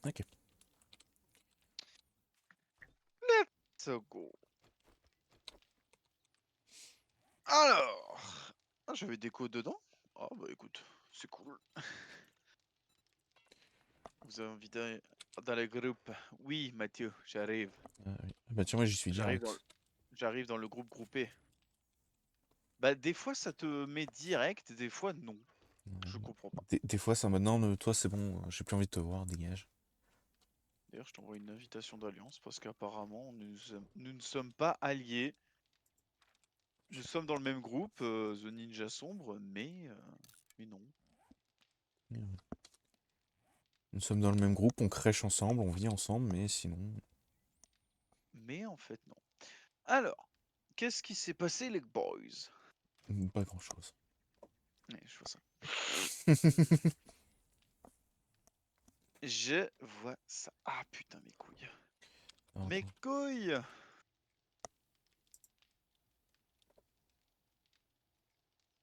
Ok. So go. Alors, ah, j'avais des codes dedans. Ah bah écoute, c'est cool. Vous avez invité dans le groupe. Oui, Mathieu, j'arrive. Oui. Ah bah tiens, moi j'y suis J'arrive dans le... direct. J'arrive dans le groupe groupé. Bah des fois ça te met direct, des fois non. Je comprends pas. Des fois, c'est en mode non, toi c'est bon, j'ai plus envie de te voir, dégage. D'ailleurs, je t'envoie une invitation d'alliance parce qu'apparemment nous ne sommes pas alliés. Nous sommes dans le même groupe, The Ninja Sombre, mais non. Nous sommes dans le même groupe, on crèche ensemble, on vit ensemble, mais sinon. Mais en fait non. Alors, qu'est-ce qui s'est passé les boys? Pas grand chose. Ouais, je vois ça. Je vois ça. Ah putain, mes couilles. Mes couilles!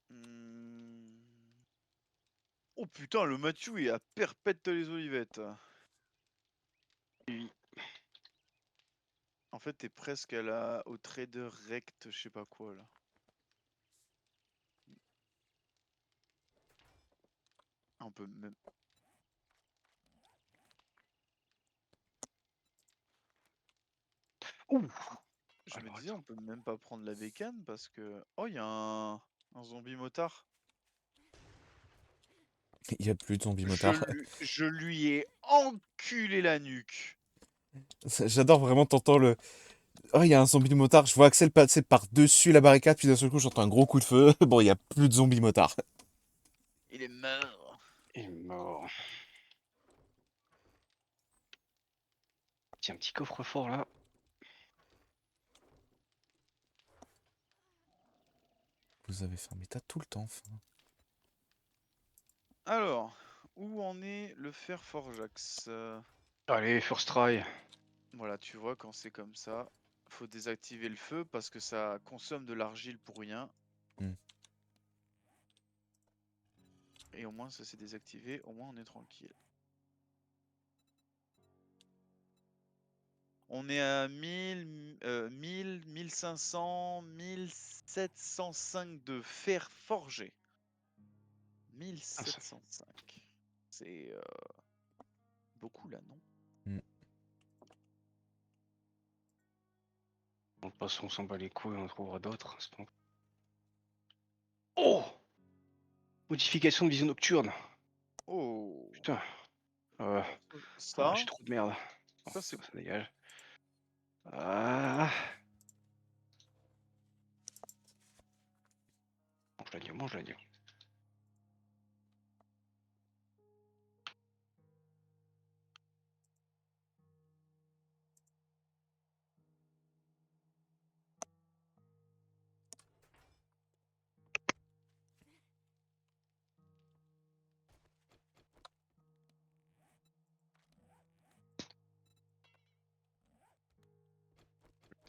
Hmm. Oh putain, le Mathieu est à Perpète les Olivettes. Oui. En fait, t'es presque au trader rect, je sais pas quoi là. On peut même. Ouh. Je me Alors, disais, attends. on peut même pas prendre la bécane parce que. Oh, il y a un zombie motard. Il y a plus de zombies motards. Je lui ai enculé la nuque. J'adore vraiment, t'entends le. Oh, il y a un zombie motard, je vois Axel passer par-dessus la barricade, puis d'un seul coup, j'entends un gros coup de feu. Bon, il y a plus de zombies motards. Il est mort. Il est mort. Tiens, un petit coffre-fort là. Vous avez faim, mais t'as tout le temps faim. Alors, où en est le fer forjax? Allez, first try. Voilà, tu vois, quand c'est comme ça, faut désactiver le feu parce que ça consomme de l'argile pour rien. Hmm. Et au moins, ça s'est désactivé, au moins on est tranquille. On est à 1500, 1705 de fer forgé. 1705. C'est beaucoup là, non? Bon, de toute façon, on s'en bat les couilles, on en trouvera d'autres. Oh! Modification de vision nocturne. Oh, Putain. ça, J'ai trop de merde. Bon, ça c'est ça beau. dégage. Ah. Mange l'agneau, mange l'agneau.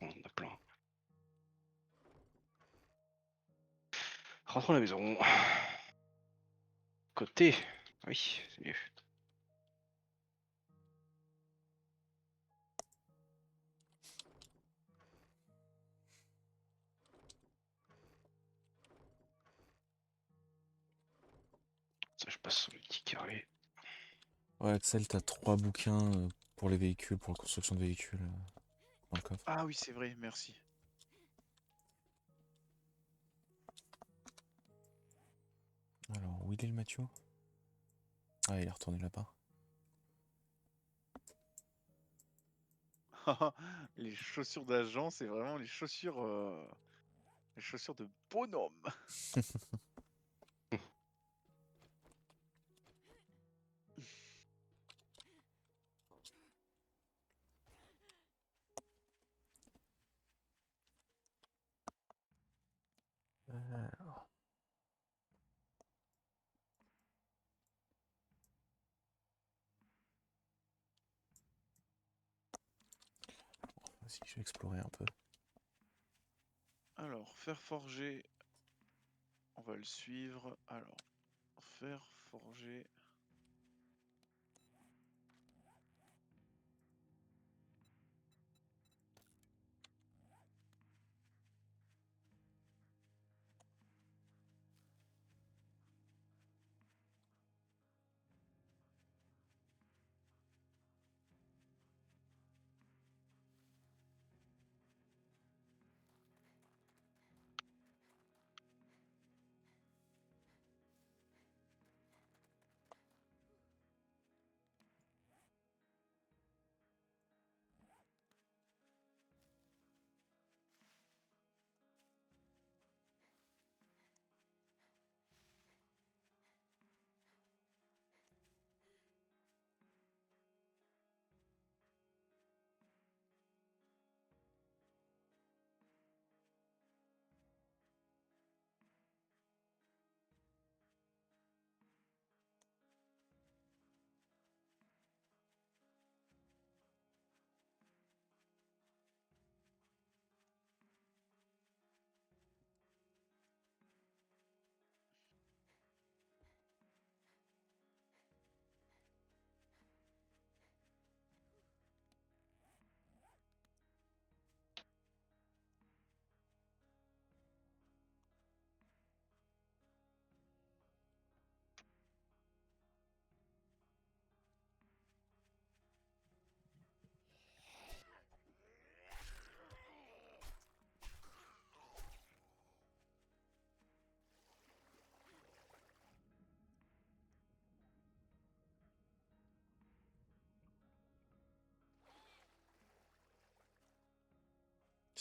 On en a plein. Rentrons à la maison. Côté. Oui, c'est mieux. Ça, je passe sur le petit carré. Ouais, Axel, t'as 3 bouquins pour les véhicules, pour la construction de véhicules dans le coffre. Ah oui, c'est vrai, merci. Alors, où il est le Mathieu? Ah, il est retourné là-bas. Les chaussures d'agent, c'est vraiment les chaussures de bonhomme. Si je vais explorer un peu. Alors, fer forgé, on va le suivre. Alors, fer forgé.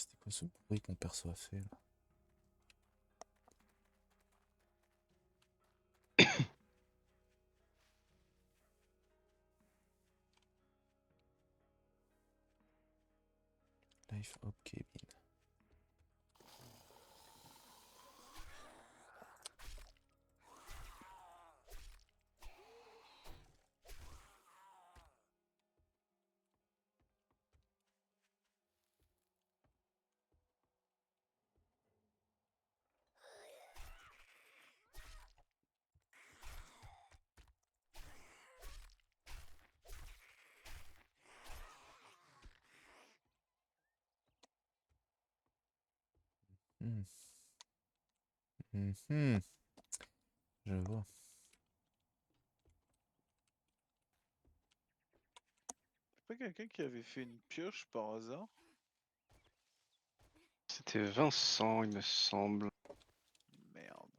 C'était quoi ce bruit que mon perso a fait là? Life Hop Cabin. Hmm. Mhm. Je vois. C'est pas quelqu'un qui avait fait une pioche par hasard? C'était Vincent, il me semble. Merde.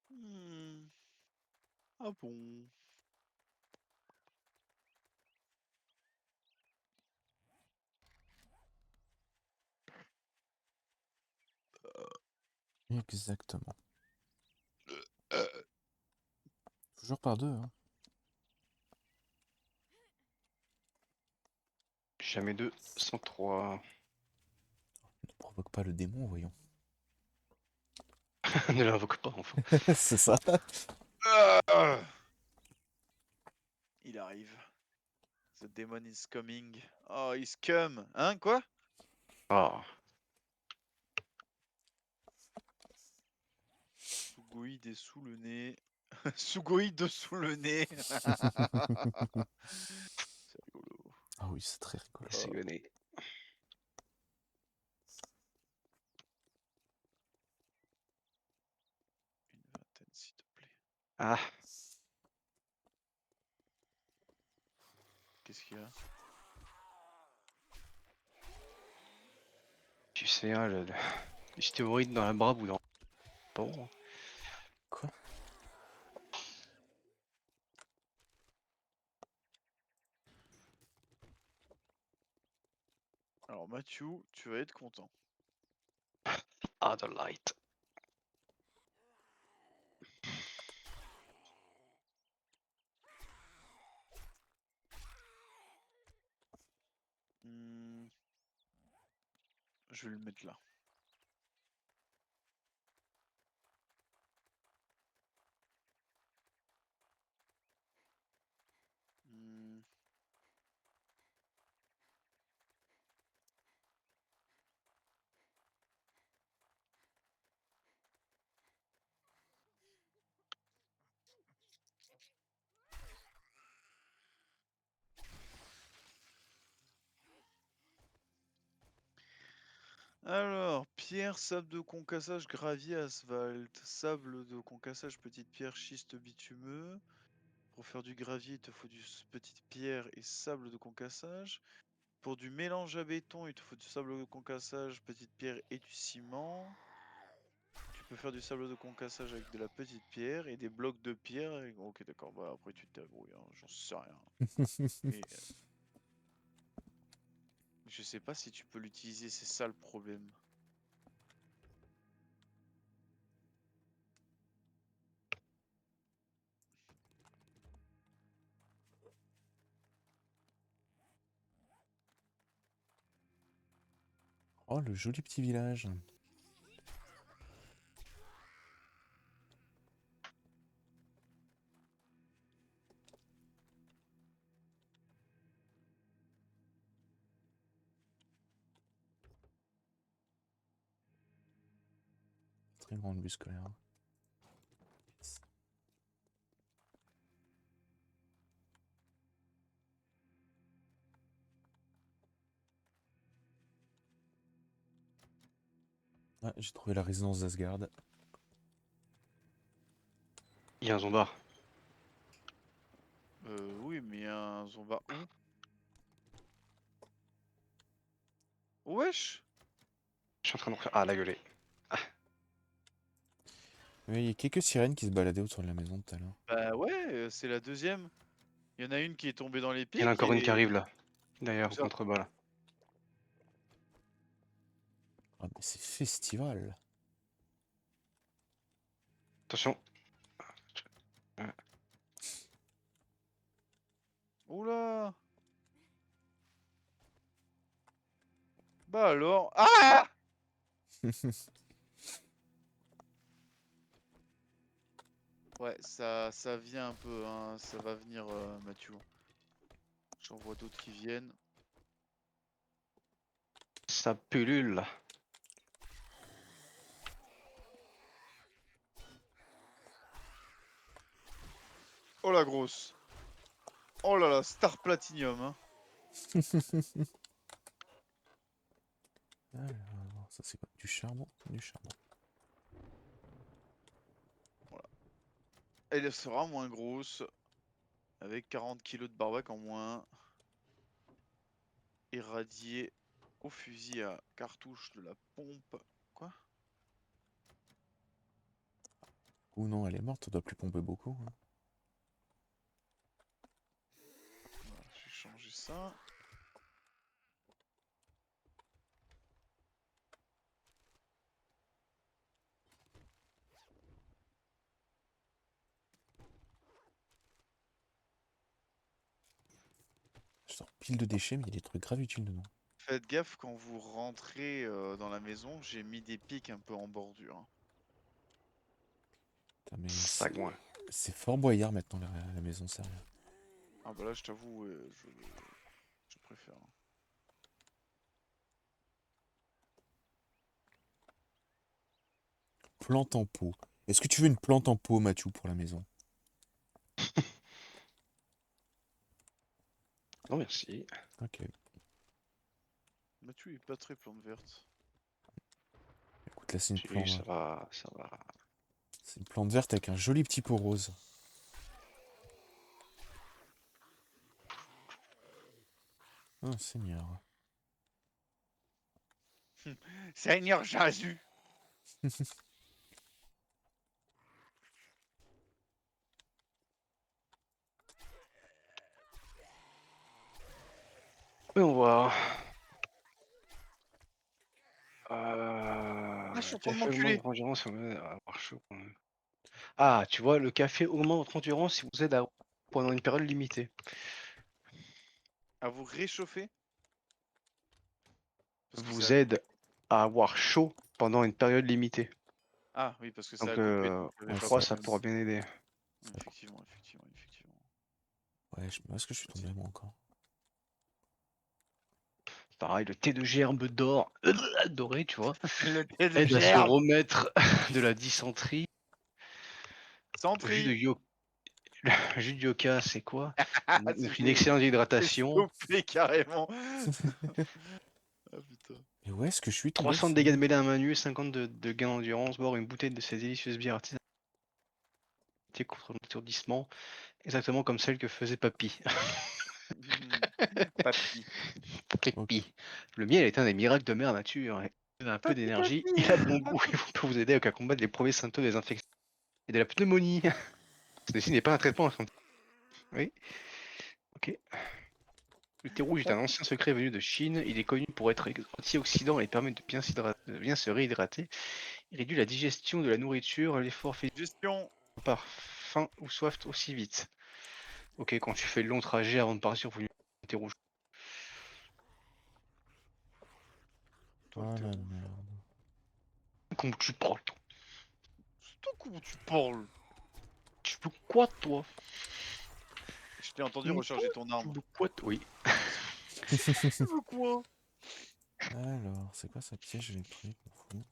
Hmm. Ah bon? Exactement. Toujours par deux, hein. Jamais 2, 103. Ne provoque pas le démon, voyons. Ne l'invoque pas, enfin. C'est ça. Ah, il arrive. The demon is coming. Oh, he's come. Hein, quoi? Ah, Sugoi sous le nez. Sugoi sous le nez. C'est rigolo. Ah oui, c'est très rigolo. c'est gonné. Une vingtaine, s'il te plaît. Ah, Qu'est-ce qu'il y a? tu sais, hein, les stéroïdes dans la barbe ou dans... Bon, Quoi? Alors, Mathieu, tu vas être content. ah, the light. Hmm, je vais le mettre là. Hmm, Alors, pierre, sable de concassage, gravier, asphalte. Sable de concassage, petite pierre, schiste bitumeux. Pour faire du gravier, il te faut petite pierre et sable de concassage. Pour du mélange à béton, il te faut du sable de concassage, petite pierre et du ciment. Tu peux faire du sable de concassage avec de la petite pierre et des blocs de pierre. Ok, d'accord, bah après tu te débrouilles, hein, j'en sais rien. Mais je sais pas si tu peux l'utiliser, c'est ça le problème. Oh, le joli petit village. très grande bus scolaire. Ah, j'ai trouvé la résidence d'Asgard. Il y a un zombard. Oui, mais il y a un zomba où? Wesh! Je suis en train de refaire. Ah, la gueulée. Oui, il y a quelques sirènes qui se baladaient autour de la maison tout à l'heure. Bah ouais, c'est la deuxième. Il y en a une qui est tombée dans les Il y en a pics encore une qui et... arrive là. D'ailleurs, Où au ça? contrebas là. Ah, mais c'est festival. Attention. Oula! Bah alors... Ah! Ouais, ça vient un peu, hein. Ça va venir, Mathieu. J'en vois d'autres qui viennent. Ça pullule. Oh la grosse! Oh là là, Star Platinum, hein. Alors, ça c'est quoi? Du charbon? Du charbon. Elle sera moins grosse, avec 40 kilos de barbac en moins. Irradié au fusil à cartouche de la pompe. Quoi? Ou non, elle est morte, on doit plus pomper beaucoup, hein. Voilà, je vais changer ça. Je sors pile de déchets, mais il y a des trucs grave utiles dedans. Faites gaffe quand vous rentrez dans la maison, j'ai mis des pics un peu en bordure, hein. Putain, mais Sagouin. c'est Fort Boyard maintenant la maison, sérieux. Ah bah là je t'avoue, je préfère, hein. Plante en pot. Est-ce que tu veux une plante en pot, Mathieu, pour la maison? Non, merci. Ok. Mathieu il est pas très plante verte. Écoute, là c'est une Si, plante. ça va, ça va. C'est une plante verte avec un joli petit pot rose. Oh, Seigneur. Seigneur Jésus! Voyons voir. Ah, je suis en train de Café augmente m'enculer! votre endurance, ça vous aide à avoir chaud. Ah, tu vois, le café augmente votre endurance si vous aide à pendant une période limitée. À vous réchauffer? Parce que ça Vous a aide coupé. à avoir chaud pendant une période limitée. Ah oui, parce que ça Donc a coupé, donc j'avais le Ouais, pas froid, fait ça, ça gaffe. pourra bien aider. Effectivement, effectivement, effectivement. Ouais, où est-ce que je suis tombé moi encore? Pareil, le thé de gerbe d'or doré, tu vois, Le thé de aide à se gerbe! remettre de la dysenterie. Le jus de Sentry! yo- le jus de yoka, c'est quoi? Ah, Une excellente c'est hydratation. stoppé carrément! Ah putain. Et où est-ce que je suis tombé, 300 de ça? dégâts de mêlée à main nue, 50 de gain d'endurance, boire une bouteille de ces délicieuses bières artisanales contre l'étourdissement, exactement comme celle que faisait Papy. Papy. Ok. Papy. Le miel est un des miracles de mère nature. Il donne un peu Papy, d'énergie, papy! il a bon goût et peut vous aider à combattre les premiers symptômes des infections et de la pneumonie. Ceci n'est pas un traitement infantil. Oui, ok. Le thé rouge est un ancien secret venu de Chine. Il est connu pour être antioxydant et permet de bien se réhydrater. Il réduit la digestion de la nourriture, l'effort fait Gestion. par faim ou soif aussi vite. Ok, quand tu fais le long trajet avant de partir pour une thé rouge. Toi, le Oh thé la rouge. merde. Comment tu parles? C'est toi comment tu parles? Tu veux quoi, toi? Je t'ai entendu recharger ton Tu arme. veux quoi, toi? Oui. Tu veux quoi? Alors, c'est quoi ça piège électrique? On fout.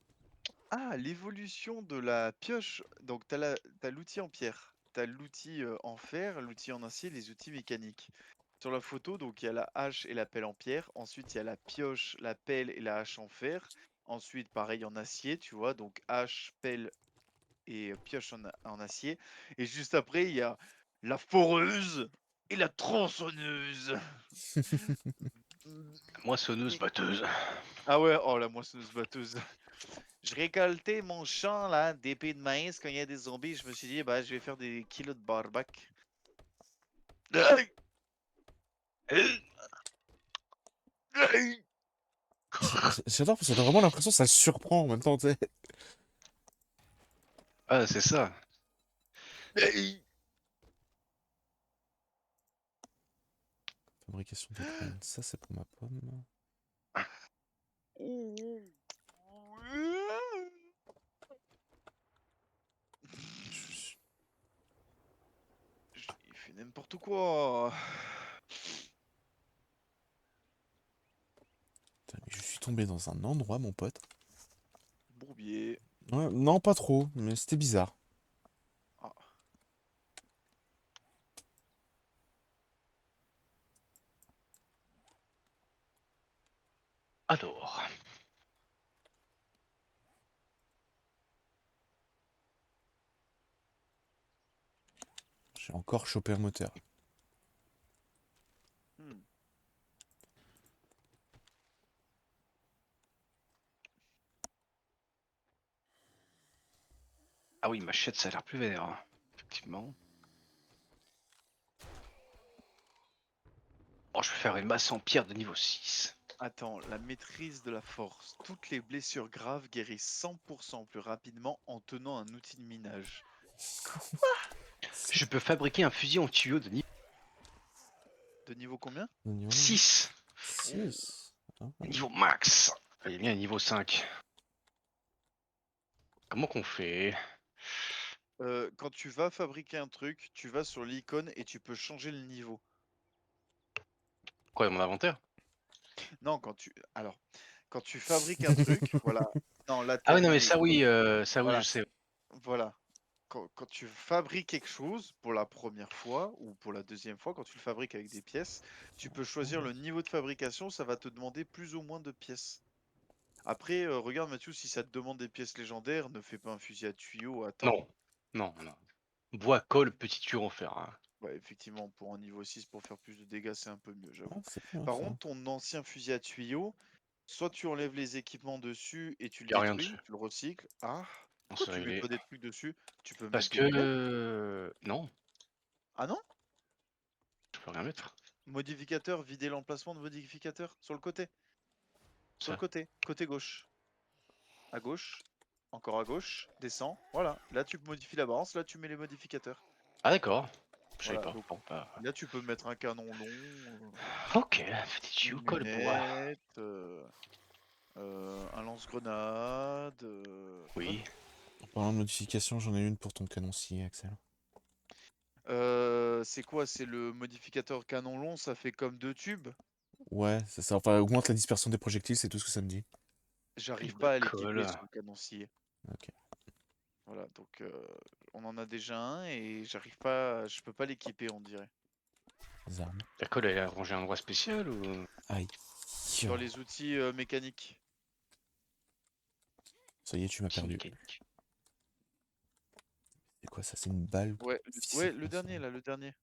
Ah, l'évolution de la pioche. Donc, t'as l'outil en pierre, t'as l'outil en fer, l'outil en acier, les outils mécaniques. Sur la photo, donc il y a la hache et la pelle en pierre. Ensuite, il y a la pioche, la pelle et la hache en fer. Ensuite, pareil en acier, tu vois. Donc, hache, pelle et pioche en acier. Et juste après, il y a la foreuse et la tronçonneuse. Moissonneuse batteuse. Ah ouais, oh la moissonneuse batteuse. Je récoltais mon champ là d'épée de maïs quand il y a des zombies. Je me suis dit, bah, je vais faire des kilos de barbac. J'adore parce que t'as vraiment l'impression que ça le surprend en même temps, tu sais. Ah, c'est ça. Fabrication de graines, ça c'est pour ma pomme. Je- Il fait n'importe quoi. Putain, mais je suis tombé dans un endroit, mon pote. Bourbier. Ouais, non, pas trop, mais c'était bizarre. Ah. Alors. J'ai encore chopé un moteur. Hmm. Ah oui, machette, ça a l'air plus vert. Hein. Effectivement. Bon, je vais faire une masse en pierre de niveau 6. Attends, la maîtrise de la force. Toutes les blessures graves guérissent 100% plus rapidement en tenant un outil de minage. Je peux fabriquer un fusil en tuyau de niveau De niveau combien? 6. 6. Niveau max. Il y a bien un niveau 5. Comment qu'on fait? Quand tu vas fabriquer un truc, tu vas sur l'icône et tu peux changer le niveau. Quoi, mon inventaire? Non, quand tu fabriques un truc, voilà. Non, là, Ah t'as oui, non, mis mais les. ça oui, je Voilà, sais. voilà. Quand tu fabriques quelque chose pour la première fois ou pour la deuxième fois, quand tu le fabriques avec des pièces, tu peux choisir le niveau de fabrication, ça va te demander plus ou moins de pièces. Après, regarde Mathieu, si ça te demande des pièces légendaires, ne fais pas un fusil à tuyau, attends. Non, non, non. Bois, colle, petit tuyau en fer. Hein. Ouais, effectivement, pour un niveau 6, pour faire plus de dégâts, c'est un peu mieux, Ah, j'avoue. c'est bien Par ça. contre, ton ancien fusil à tuyau, soit tu enlèves les équipements dessus et tu le Y a rien dessus. détruis, tu le recycles. Ah, On pourquoi s'est tu mets réglé. pas des trucs dessus? Tu peux Parce mettre des lunettes? que... Non, Ah non? je peux rien mettre. Modificateur, vider l'emplacement de modificateur sur le côté. Sur le Ça. côté, côté gauche. À gauche, encore à gauche, descends, voilà. Là, tu modifies la balance, là, tu mets les modificateurs. Ah d'accord. Je savais Voilà, pas. donc Bon, bah... là, tu peux mettre un canon long, Ok, petit tuyau, une colle, bois. lunette, un lance-grenade, voilà. Oui. En parlant de modification, j'en ai une pour ton canoncier, Axel. C'est quoi? C'est le modificateur canon long, ça fait comme 2 tubes? Ouais, c'est ça. Enfin, augmente la dispersion des projectiles, c'est tout ce que ça me dit. J'arrive Bois, pas à l'équiper Ah, colle. ce canoncier. ok. Voilà, donc on en a déjà un et j'arrive pas, je peux pas l'équiper, on dirait. Les armes. La colle, elle est rangée à un endroit spécial ou... Aïe. Dans les outils mécaniques. Ça y est, tu m'as Petit perdu. mécanique. C'est quoi ça? C'est une balle? Ouais, Fissée ouais, de le poisson. dernier là, le dernier.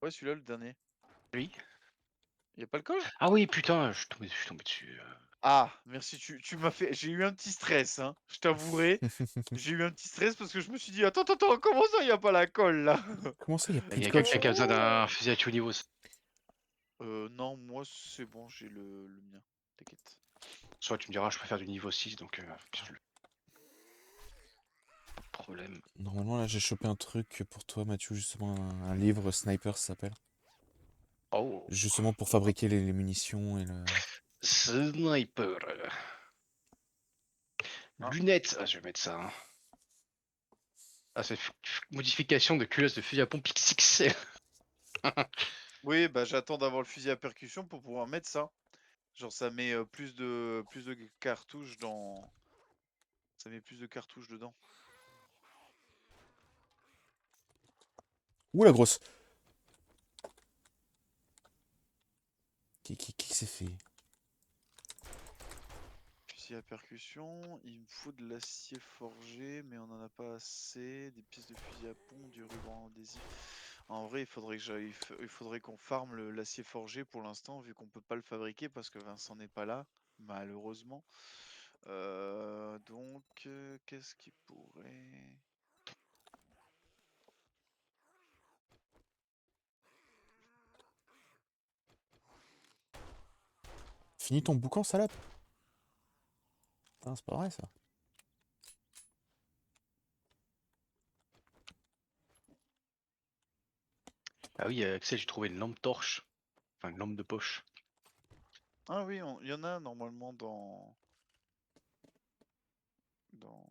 Ouais, celui-là, le dernier. Lui? Y a pas le col? Ah oui, putain, je suis tombé dessus. Ah, merci, tu m'as fait. J'ai eu un petit stress, hein. Je t'avouerai. J'ai eu un petit stress parce que je me suis dit, attends, attends, comment ça, y a pas la colle là? Comment ça, il y a Il plus y de a colle quelqu'un qui a besoin d'un fusil à tuyau niveau. Non, moi c'est bon, j'ai le mien. T'inquiète. Soit tu me diras, je préfère du niveau 6, donc pas de problème. Normalement, là, j'ai chopé un truc pour toi, Mathieu, justement, un livre Sniper, ça s'appelle. Oh, Justement pour fabriquer les munitions et le... sniper. Ah, Lunettes, ah, je vais mettre ça. Hein. Ah, c'est modification de culasse de fusil à pompe XXL. oui, bah j'attends d'avoir le fusil à percussion pour pouvoir mettre ça. Genre ça met plus de cartouches dans. Ça met plus de cartouches dedans. Ouh la grosse. Qui s'est fait? Fusil à percussion, il me faut de l'acier forgé, mais on en a pas assez. Des pièces de fusil à pompe, du ruban adhésif. En vrai, il faudrait que il faudrait qu'on farme l'acier forgé pour l'instant, vu qu'on peut pas le fabriquer parce que Vincent n'est pas là, malheureusement. Donc, qu'est-ce qui pourrait... Finis ton boucan, salope. Putain, c'est pas vrai ça. Ah oui, Axel, j'ai trouvé une lampe torche. Enfin, une lampe de poche. Ah oui, il y en a normalement dans, dans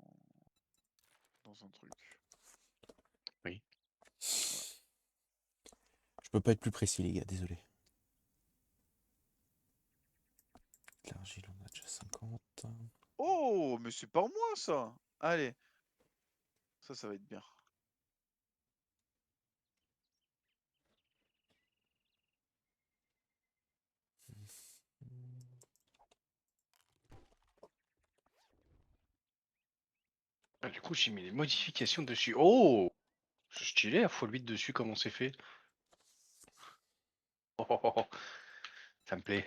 un truc. Oui. Je peux pas être plus précis, les gars, désolé. L'argile, on a déjà 50. Oh, mais c'est pas moi ça! Allez, ça va être bien. Ah, du coup, j'ai mis les modifications dessus. Oh! C'est stylé, à x8 dessus, comment c'est fait? Oh, oh, oh, oh. Ça me plaît.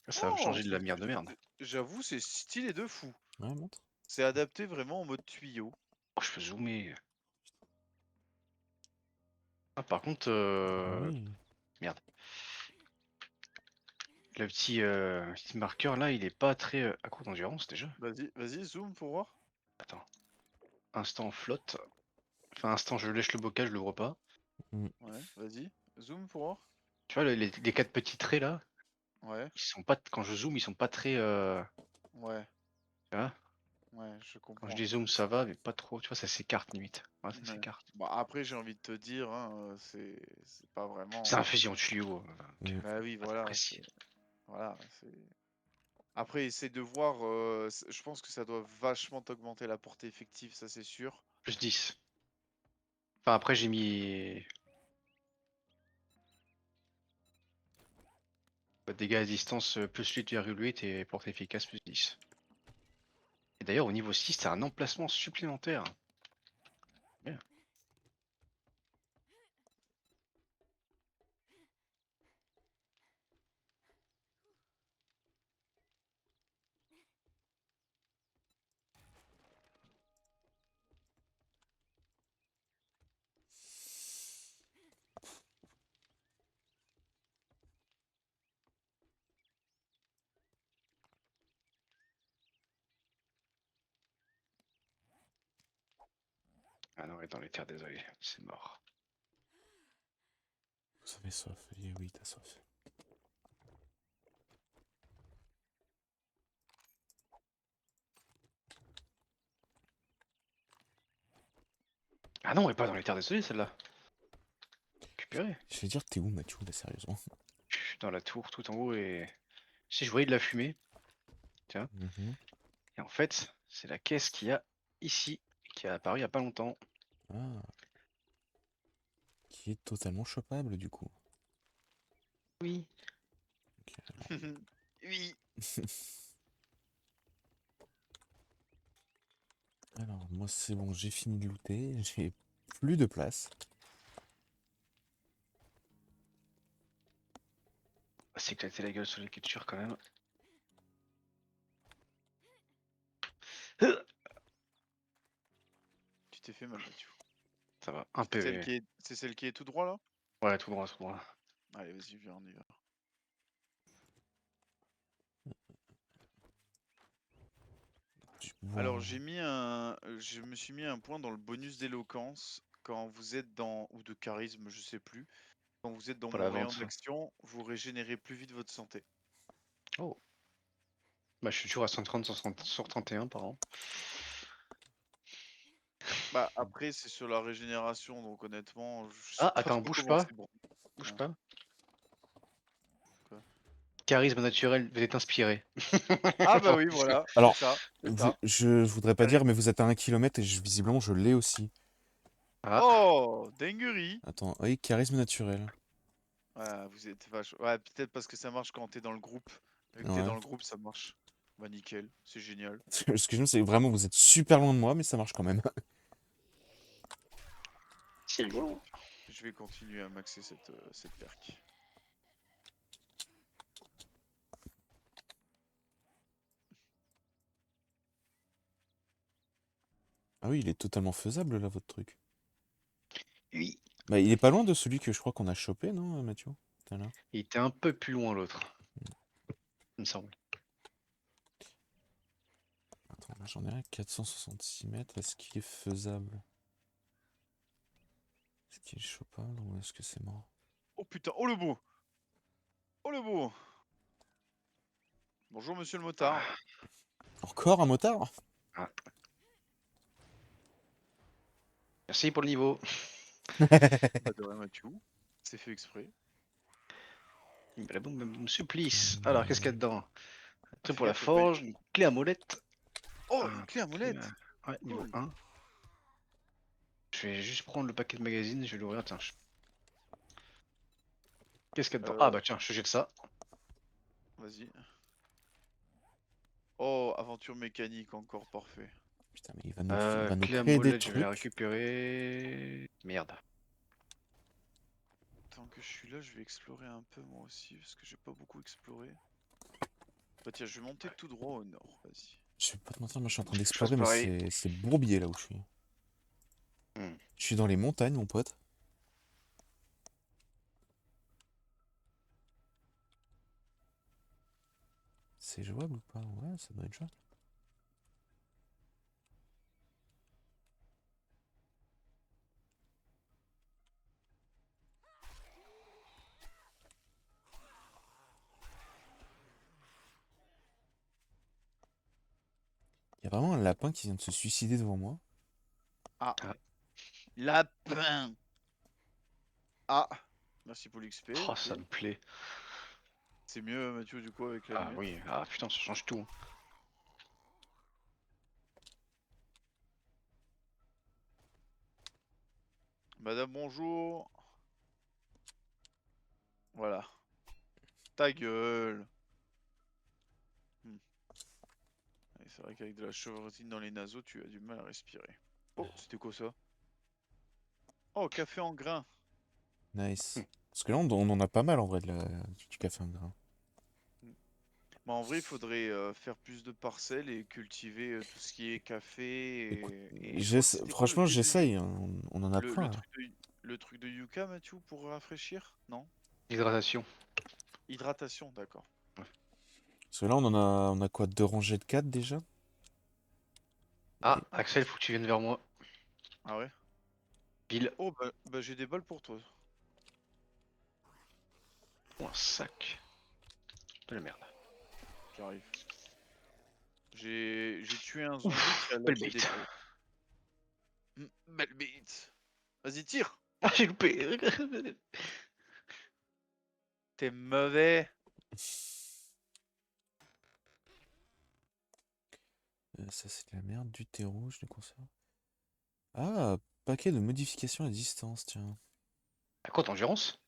Ça va me Oh, changer de la merde de merde. j'avoue, c'est stylé de fou. Ouais, montre. C'est adapté vraiment en mode tuyau. Oh, je peux zoomer. Ah, par contre, Oui. merde. Le petit marqueur là, il est pas très à court d'endurance déjà. Vas-y, zoom pour voir. Attends. Instant flotte. Enfin, instant, je lèche le bocal, je l'ouvre pas. Ouais, vas-y, zoom pour voir. Tu vois, les quatre petits traits là, Ouais, ils sont pas, quand je zoome, ils sont pas très. ouais, Tu vois, ouais, je quand je comprends. dézoome, ça va, mais pas trop. Tu vois, ça s'écarte limite. Ouais, ça Ouais. s'écarte. Bon, après, j'ai envie de te dire, hein, c'est pas C'est un vraiment. fusil en tuyau. Bah oui, Pas très voilà, précis. voilà, c'est. Après, essaie de voir. Je pense que ça doit vachement augmenter la portée effective, ça c'est sûr. Plus 10. Enfin, après, j'ai mis. Dégâts à distance plus 8,8 et portée efficace plus 10. Et d'ailleurs, au niveau 6, t'as un emplacement supplémentaire. Bien. Ah non, et dans les terres, désolé, c'est mort. Vous avez soif. Eh oui, t'as soif. Ah non, et pas dans les terres désolées, celle-là. Récupérée. Je vais dire, t'es où, Mathieu, là, sérieusement? Je suis dans la tour tout en haut et. Si je voyais de la fumée, tiens. Mhm. Et en fait, c'est la caisse qu'il y a ici, qui a apparu il y a pas longtemps. Ah, qui est totalement chopable, du coup. Oui. Ok, Oui. alors, moi, c'est bon, j'ai fini de looter. J'ai plus de place. Ah, c'est éclaté la gueule sur l'écriture quand même. Tu t'es fait mal, Mathieu. Ça va, un PV. C'est celle qui est tout droit là? Ouais, tout droit, tout droit. Allez, vas-y, viens, on y va. Je vais pouvoir- Alors, je me suis mis un point dans le bonus d'éloquence quand vous êtes dans, ou de charisme, je sais plus. Quand vous êtes dans Pour la mon rayon vente. d'action, vous régénérez plus vite votre santé. Oh. Bah, je suis toujours à 130 sur 31 par an. Bah après, c'est sur la régénération, donc honnêtement, je sais Ah, pas attends, trop bouge comment pas. c'est bon. Bouge Hein, pas. quoi. charisme naturel, vous êtes inspiré. Ah bah oui, voilà, Alors, c'est ça, c'est ça. je voudrais pas dire, mais vous êtes à 1 km et visiblement je l'ai aussi. Ah, Oh, dinguerie. Attends, oui, charisme naturel. Ouais, vous êtes vache. Ouais, peut-être parce que ça marche quand t'es dans le groupe. Vu que t'es Ouais. dans le groupe, ça marche. Bah nickel, c'est génial. Ce que j'aime, c'est que vraiment vous êtes super loin de moi, mais ça marche quand même. c'est rigolo. Je vais continuer à maxer cette perk. Ah oui, il est totalement faisable là, votre truc. Oui. Bah, il est pas loin de celui que je crois qu'on a chopé, non, Mathieu? Tout à l'heure. Il était un peu plus loin l'autre, il me semble. Attends, là, j'en ai un à 466 mètres. Est-ce qu'il est faisable? Est-ce qu'il est chopable ou est-ce que c'est mort? Oh putain, oh le beau. Oh le beau. Bonjour monsieur le motard. Encore un motard? Ah. Merci pour le niveau. Bah de rien Mathieu. C'est fait exprès. Boum, supplice. Alors, qu'est-ce qu'il y a dedans? Un truc Fais pour la gaffe, y a pas une- forge, une clé à molette. Oh, Un une clé à truc, molette. ouais, niveau Cool. 1. Je vais juste prendre le paquet de magazines, je vais l'ouvrir. Tiens. Qu'est-ce qu'il y a dedans? Ah bah tiens, je jette ça. Vas-y. Oh, aventure mécanique, encore parfait. Putain, mais il va nous Clé à créer des molette, je vais la trucs. récupérer. Merde. Tant que je suis là, je vais explorer un peu moi aussi, parce que j'ai pas beaucoup exploré. Bah tiens, je vais monter tout droit au nord, vas-y. Je vais pas te mentir, moi je suis en train Je fasse d'explorer, mais pareil. c'est bourbier là où je suis. Hmm. Je suis dans les montagnes, mon pote. C'est jouable ou pas? Ouais, ça doit être jouable. Il y a vraiment un lapin qui vient de se suicider devant moi. Ah, Ah. lapin. Ah, merci pour l'XP, Oh, ok. ça me plaît. C'est mieux Mathieu du coup avec la Ah lunette. oui, ah putain, ça change tout. Madame, bonjour. Voilà. Ta gueule. Hmm. Ouais, c'est vrai qu'avec de la chevrotine dans les naseaux, tu as du mal à respirer. Oh, c'était quoi ça? Oh, café en grains. Nice. Parce que là, on en a pas mal en vrai du café en grain. Hmm. Bah, en vrai, il faudrait faire plus de parcelles et cultiver tout ce qui est café Écoute, et je crois que c'était quoi le franchement, thé de j'essaye, hein. On en a le plein là. truc le truc de Yuka, Mathieu, pour rafraîchir? Non? Hydratation. Hydratation, d'accord. Parce que là, on a quoi? 2 rangées de 4 déjà? Ah, Et- Axel, faut que tu viennes vers moi. Ah ouais? Pile. Oh bah j'ai des balles pour toi. Oh, un sac. De la merde. J'arrive. J'ai tué un zombie qui Ouf, a belle lâché des bait. balles. Belle bite. Vas-y, tire. Ah, j'ai loupé. T'es mauvais. Ça, c'est de la merde. Du terreau, je le conserve. Ah, paquet de modifications à distance, tiens. À quoi, endurance?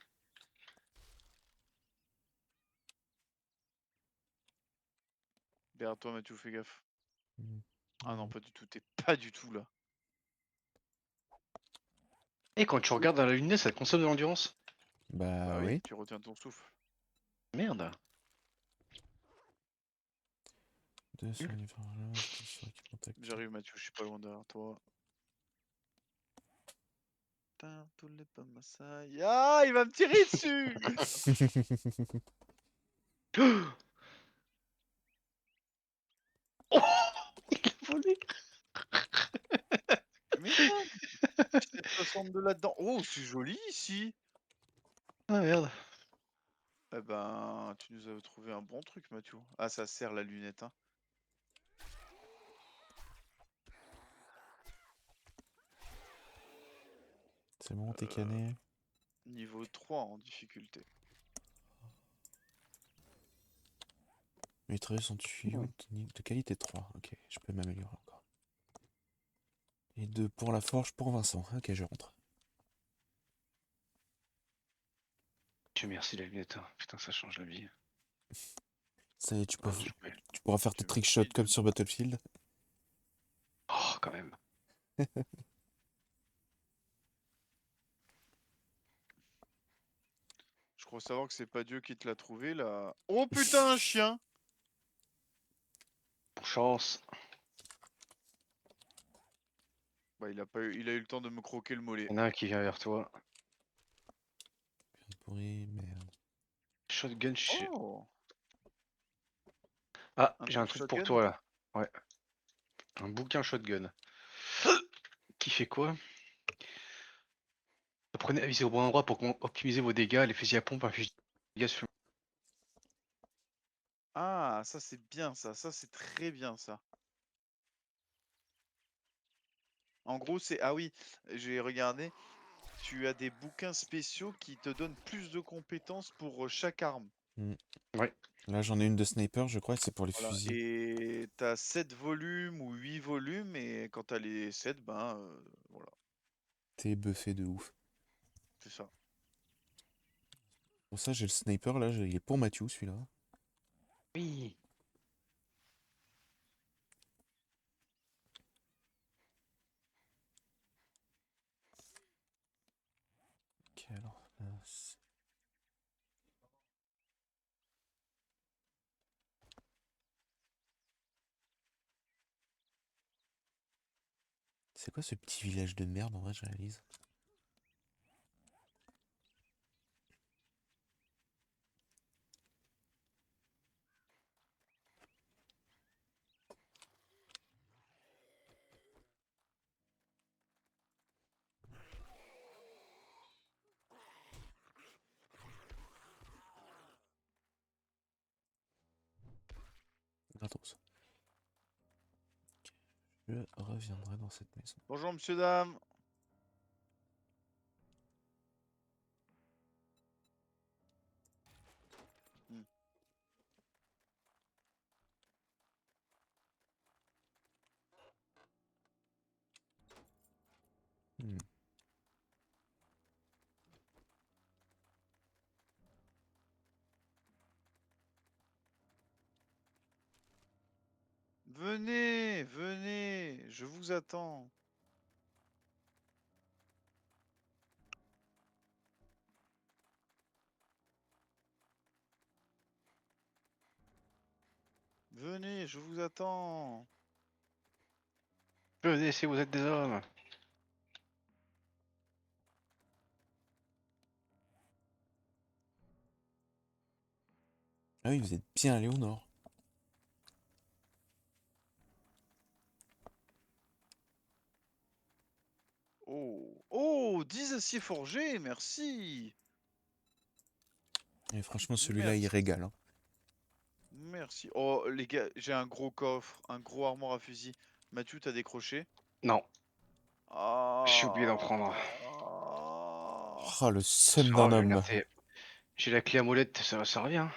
Derrière toi, Mathieu, fais gaffe. Hmm. Ah non, pas du tout. T'es pas du tout là. Et quand tu regardes dans la lunette, ça te consomme de l'endurance? Bah Bah oui, oui. tu retiens ton souffle. Merde. 2 sur les farges, 2 sur l'équipement tactique. J'arrive, Mathieu, je suis pas loin derrière toi. Putain, tous les pas Massaï. Ah, il va me tirer dessus. Oh, il a volé. Mais non, 62 là-dedans. Oh, c'est joli ici. Ah merde. Eh ben, tu nous as trouvé un bon truc, Mathieu. Ah, ça sert la lunette, hein. C'est bon, t'es Euh, canné. Niveau 3 en difficulté. Mitrailleuse en tuyau de qualité 3. Ok, je peux m'améliorer encore. Et 2 pour la forge pour Vincent. Ok, je rentre. Dieu merci la lunette. Hein. Putain, ça change la vie. Ça y est, Ah, je jouais. tu pourras faire tes Tu veux trickshots gagner comme de- sur Battlefield. Oh, quand même. Je crois savoir que c'est pas Dieu qui te l'a trouvé là. Oh putain, un chien! Pour chance. Bah il a eu le temps de me croquer le mollet. Il y en a un qui vient vers toi. Pourri, merde. Shotgun. Oh! Ah, Un j'ai un truc truc pour shotgun? toi là. Ouais. Un bouquin shotgun. Qui fait quoi? Apprenez à viser au bon endroit pour optimiser vos dégâts. Les fusils à pompe infligent des dégâts sur. Ah, ça c'est bien ça, ça c'est très bien ça. En gros, c'est. Ah oui, j'ai regardé. Tu as des bouquins spéciaux qui te donnent plus de compétences pour chaque arme. Ouais. Là, j'en ai une de sniper, je crois, c'est pour les Voilà. fusils. Et t'as 7 volumes ou 8 volumes, et quand t'as les 7, ben voilà, T'es buffé de ouf. c'est ça. Pour ça, j'ai le sniper, là, il est pour Mathieu, celui-là. Oui. Ok, alors, là, c'est quoi ce petit village de merde, en vrai, je réalise. Gratos. Je reviendrai dans cette maison. Bonjour monsieur, dame. Hmm. Hmm. Venez, venez, je vous attends. Venez, je vous attends. Venez si vous êtes des hommes. Ah oui, vous êtes bien allé au nord. Oh, oh, 10 aciers forgés, merci. Et franchement, celui-là, il Merci. régale. Hein. Merci. Oh, les gars, j'ai un gros coffre, un gros armoire à fusil. Mathieu, t'as décroché? Non, j'ai oublié d'en Ah. prendre. Oh, le seum Oh, d'un je vais homme. énerver. J'ai la clé à molette, ça revient.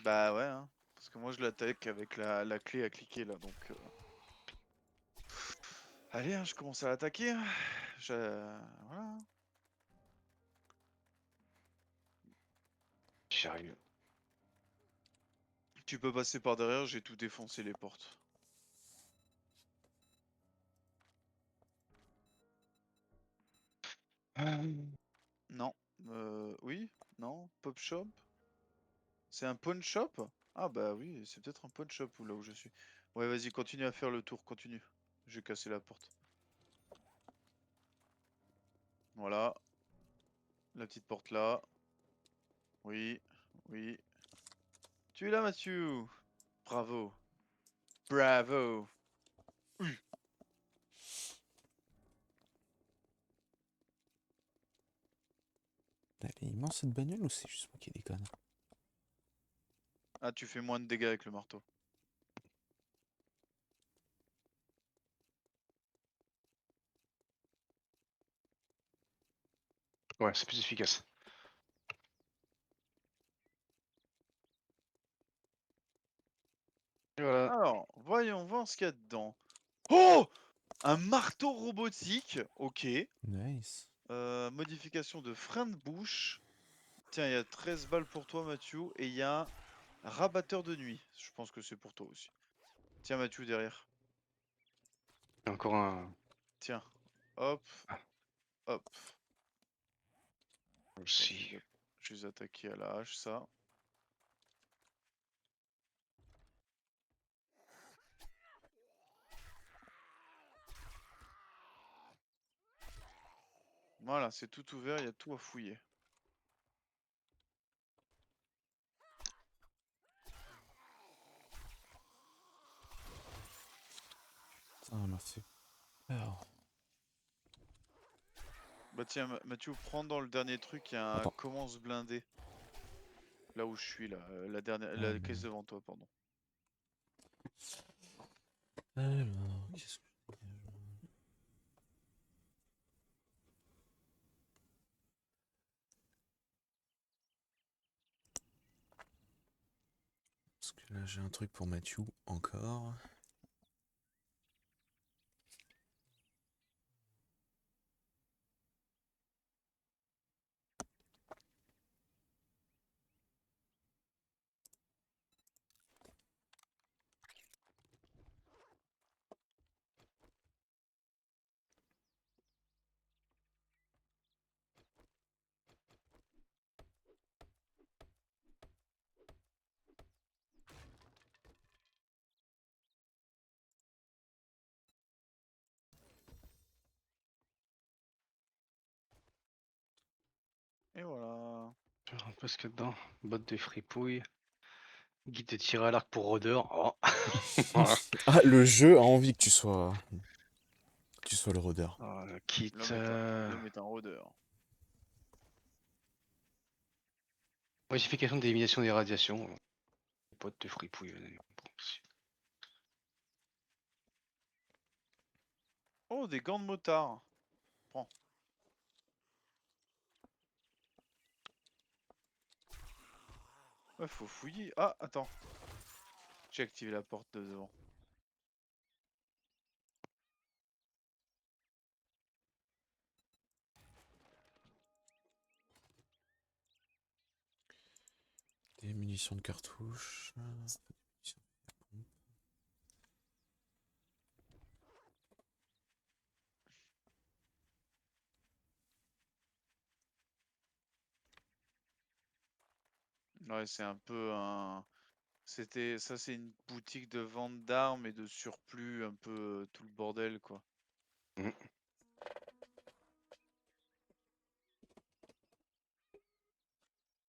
Bah ouais, hein. Parce que moi je l'attaque avec la clé à cliquer là, donc. Allez, hein, je commence à l'attaquer. Hein. Voilà. J'arrive. Tu peux passer par derrière, j'ai tout défoncé les portes. Non. Oui? Non? Pop shop? C'est un pawn shop? Ah bah oui, c'est peut-être un pawn shop là où je suis. Ouais, vas-y, continue à faire le tour, continue. J'ai cassé la porte. Voilà, la petite porte là. Oui, oui. Tu es là, Mathieu. Bravo. Bravo. Elle est immense cette bagnole ou c'est juste moi qui déconne? Ah, tu fais moins de dégâts avec le marteau. Ouais, c'est plus efficace. Et voilà. Alors, voyons voir ce qu'il y a dedans. Oh! Un marteau robotique. Ok. Nice. Modification de frein de bouche. Tiens, il y a 13 balles pour toi, Mathieu. Et il y a un rabatteur de nuit. Je pense que c'est pour toi aussi. Tiens, Mathieu, derrière. Encore un. Tiens. Hop, Ah, hop. Attends, aussi. je les attaquer à la hache, ça. Voilà, c'est tout ouvert, il y a tout à fouiller. Ça m'a fait peur. Bah tiens, Mathieu, prends dans le dernier truc, il y a un Attends. comment se blinder. Là où je suis, là. La dernière, la caisse devant toi, pardon. Alors, qu'est-ce que... Parce que là, j'ai un truc pour Mathieu, encore. Et voilà. Je vais un peu ce qu'il y a dedans. Botte de fripouille. Guide de tir à l'arc pour rôdeur. Oh. Voilà. Ah, le jeu a envie que tu sois le rôdeur. Kit. L'homme est un rôdeur. Modification d'élimination des radiations. Botte de fripouille. Oh, des gants de motard. Prends. Ouais, faut fouiller. Ah, attends. J'ai activé la porte de devant. Des munitions de cartouches. Ouais, c'est un peu un... Ça, c'est une boutique de vente d'armes et de surplus, un peu tout le bordel, quoi. Mm.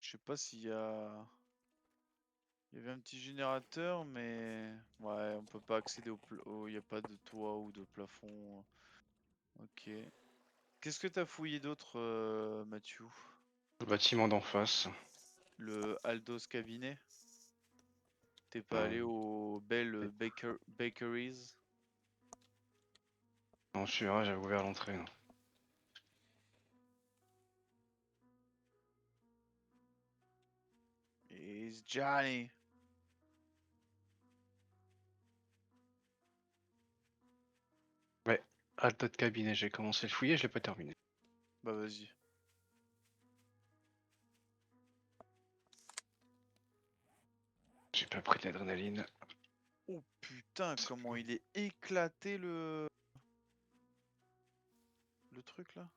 Je sais pas s'il y a... Il y avait un petit générateur, mais... Ouais, on peut pas accéder il n'y a pas de toit ou de plafond. Ok. Qu'est-ce que t'as fouillé d'autre, Mathieu? Le bâtiment d'en face. Le Aldo's Cabinet? T'es pas Euh, allé au Bell Bakeries? non, celui-là, j'avais ouvert l'entrée. Non. It's Johnny. Ouais, Alta de cabinet, j'ai commencé à le fouiller, je l'ai pas terminé. Bah vas-y. J'ai pas pris de l'adrénaline. Oh putain, comment il est éclaté le truc là.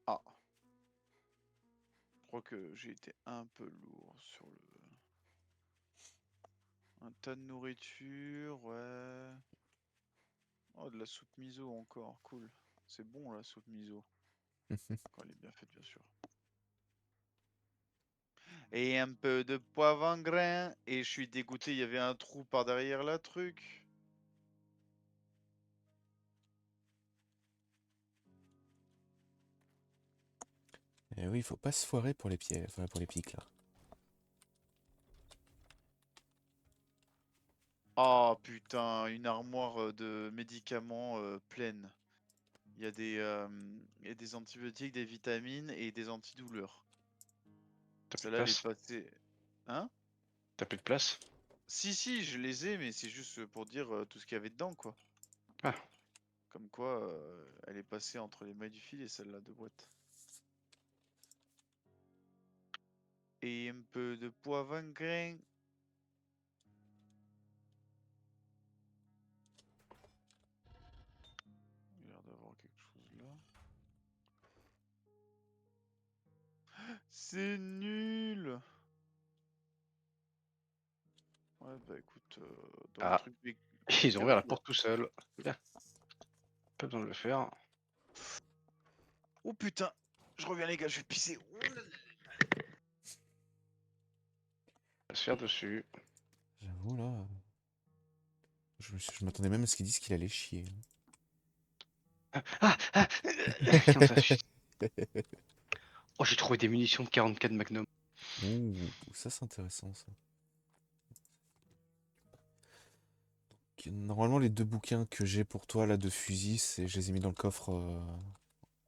Ah, je crois que j'ai été un peu lourd sur le... Un tas de nourriture, ouais. Oh, de la soupe miso encore, cool. C'est bon la soupe miso. Quand elle est bien faite, bien sûr. Et un peu de poivre en grain. Et je suis dégoûté, il y avait un trou par derrière la truc. Et oui, il faut pas se foirer pour les pieds, enfin pour les pics là. Oh putain, une armoire de médicaments pleine. Il y a des antibiotiques, des vitamines et des antidouleurs. T'as plus de Celle-là, elle est place? passée. Hein? T'as plus de place? Si, je les ai, mais c'est juste pour dire tout ce qu'il y avait dedans, quoi. Ah, Comme quoi, elle est passée entre les mailles du filet, celle-là de boîte. Et un peu de poivre en grain. Il a l'air d'avoir quelque chose là. C'est nul! Ouais, bah écoute, dans le ah, truc ils ont ouvert la Decathlon. porte tout seul. Bien. Pas besoin de le faire. Oh putain! Je reviens les gars, je vais pisser. On va se faire dessus. J'avoue, là. Je m'attendais même à ce qu'ils disent qu'il allait chier. Ah, ah, Comment ça suit. Oh, j'ai trouvé des munitions de 44 Magnum. Ouh, ça c'est intéressant ça. Normalement, les 2 bouquins que j'ai pour toi là de fusil, je les ai mis dans le coffre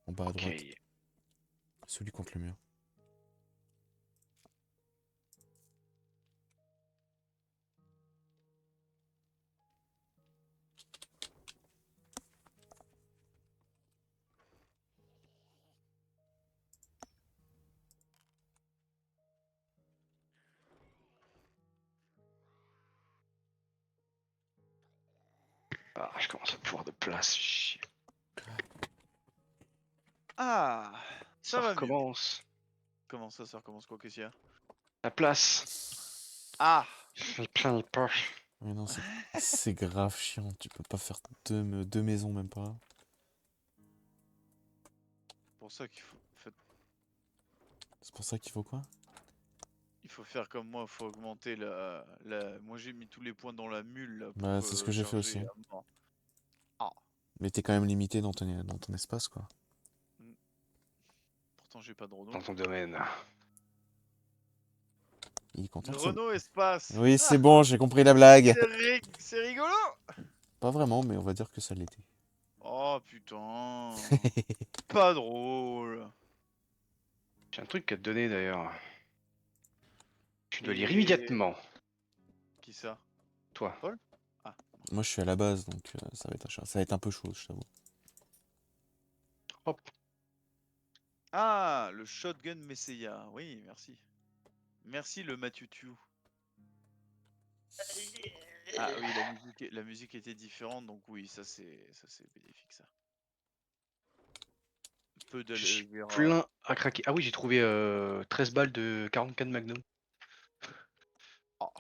en bas à Ok. droite. Celui contre le mur. Ah, je commence à pouvoir de place. Chier. Ah! Ça Ça va mieux. recommence. Comment ça recommence quoi, qu'est-ce qu'il y a? La place. Ah! J'ai plein les poches. Mais non, c'est grave chiant. Tu peux pas faire deux maisons, même pas. Pour ça qu'il faut, C'est pour ça qu'il faut quoi? il faut faire comme moi, il faut augmenter Moi j'ai mis tous les points dans la mule là, Bah, pour c'est ce que j'ai fait aussi. charger à mort. Ah! Mais t'es quand même limité dans ton espace, quoi. Hmm. Pourtant j'ai pas de Renault. Dans ton domaine. Il est content de se... Renault Espace! Oui, Ah! c'est bon, j'ai compris la blague. C'est rigolo! Pas vraiment, mais on va dire que ça l'était. Oh putain! Pas drôle! J'ai un truc à te donner d'ailleurs. Tu dois lire Et... immédiatement. Qui ça? Toi. Paul? Ah. Moi, je suis à la base, donc ça va être un peu chaud, je t'avoue. Hop. Ah! Le Shotgun Messiah. Oui, merci. Merci le Matutu. Ah oui, la musique était différente, donc oui, ça c'est bénéfique ça. Peu de Je suis vers, plein à craquer. Ah oui, j'ai trouvé 13 balles de 44 Magnum. oh.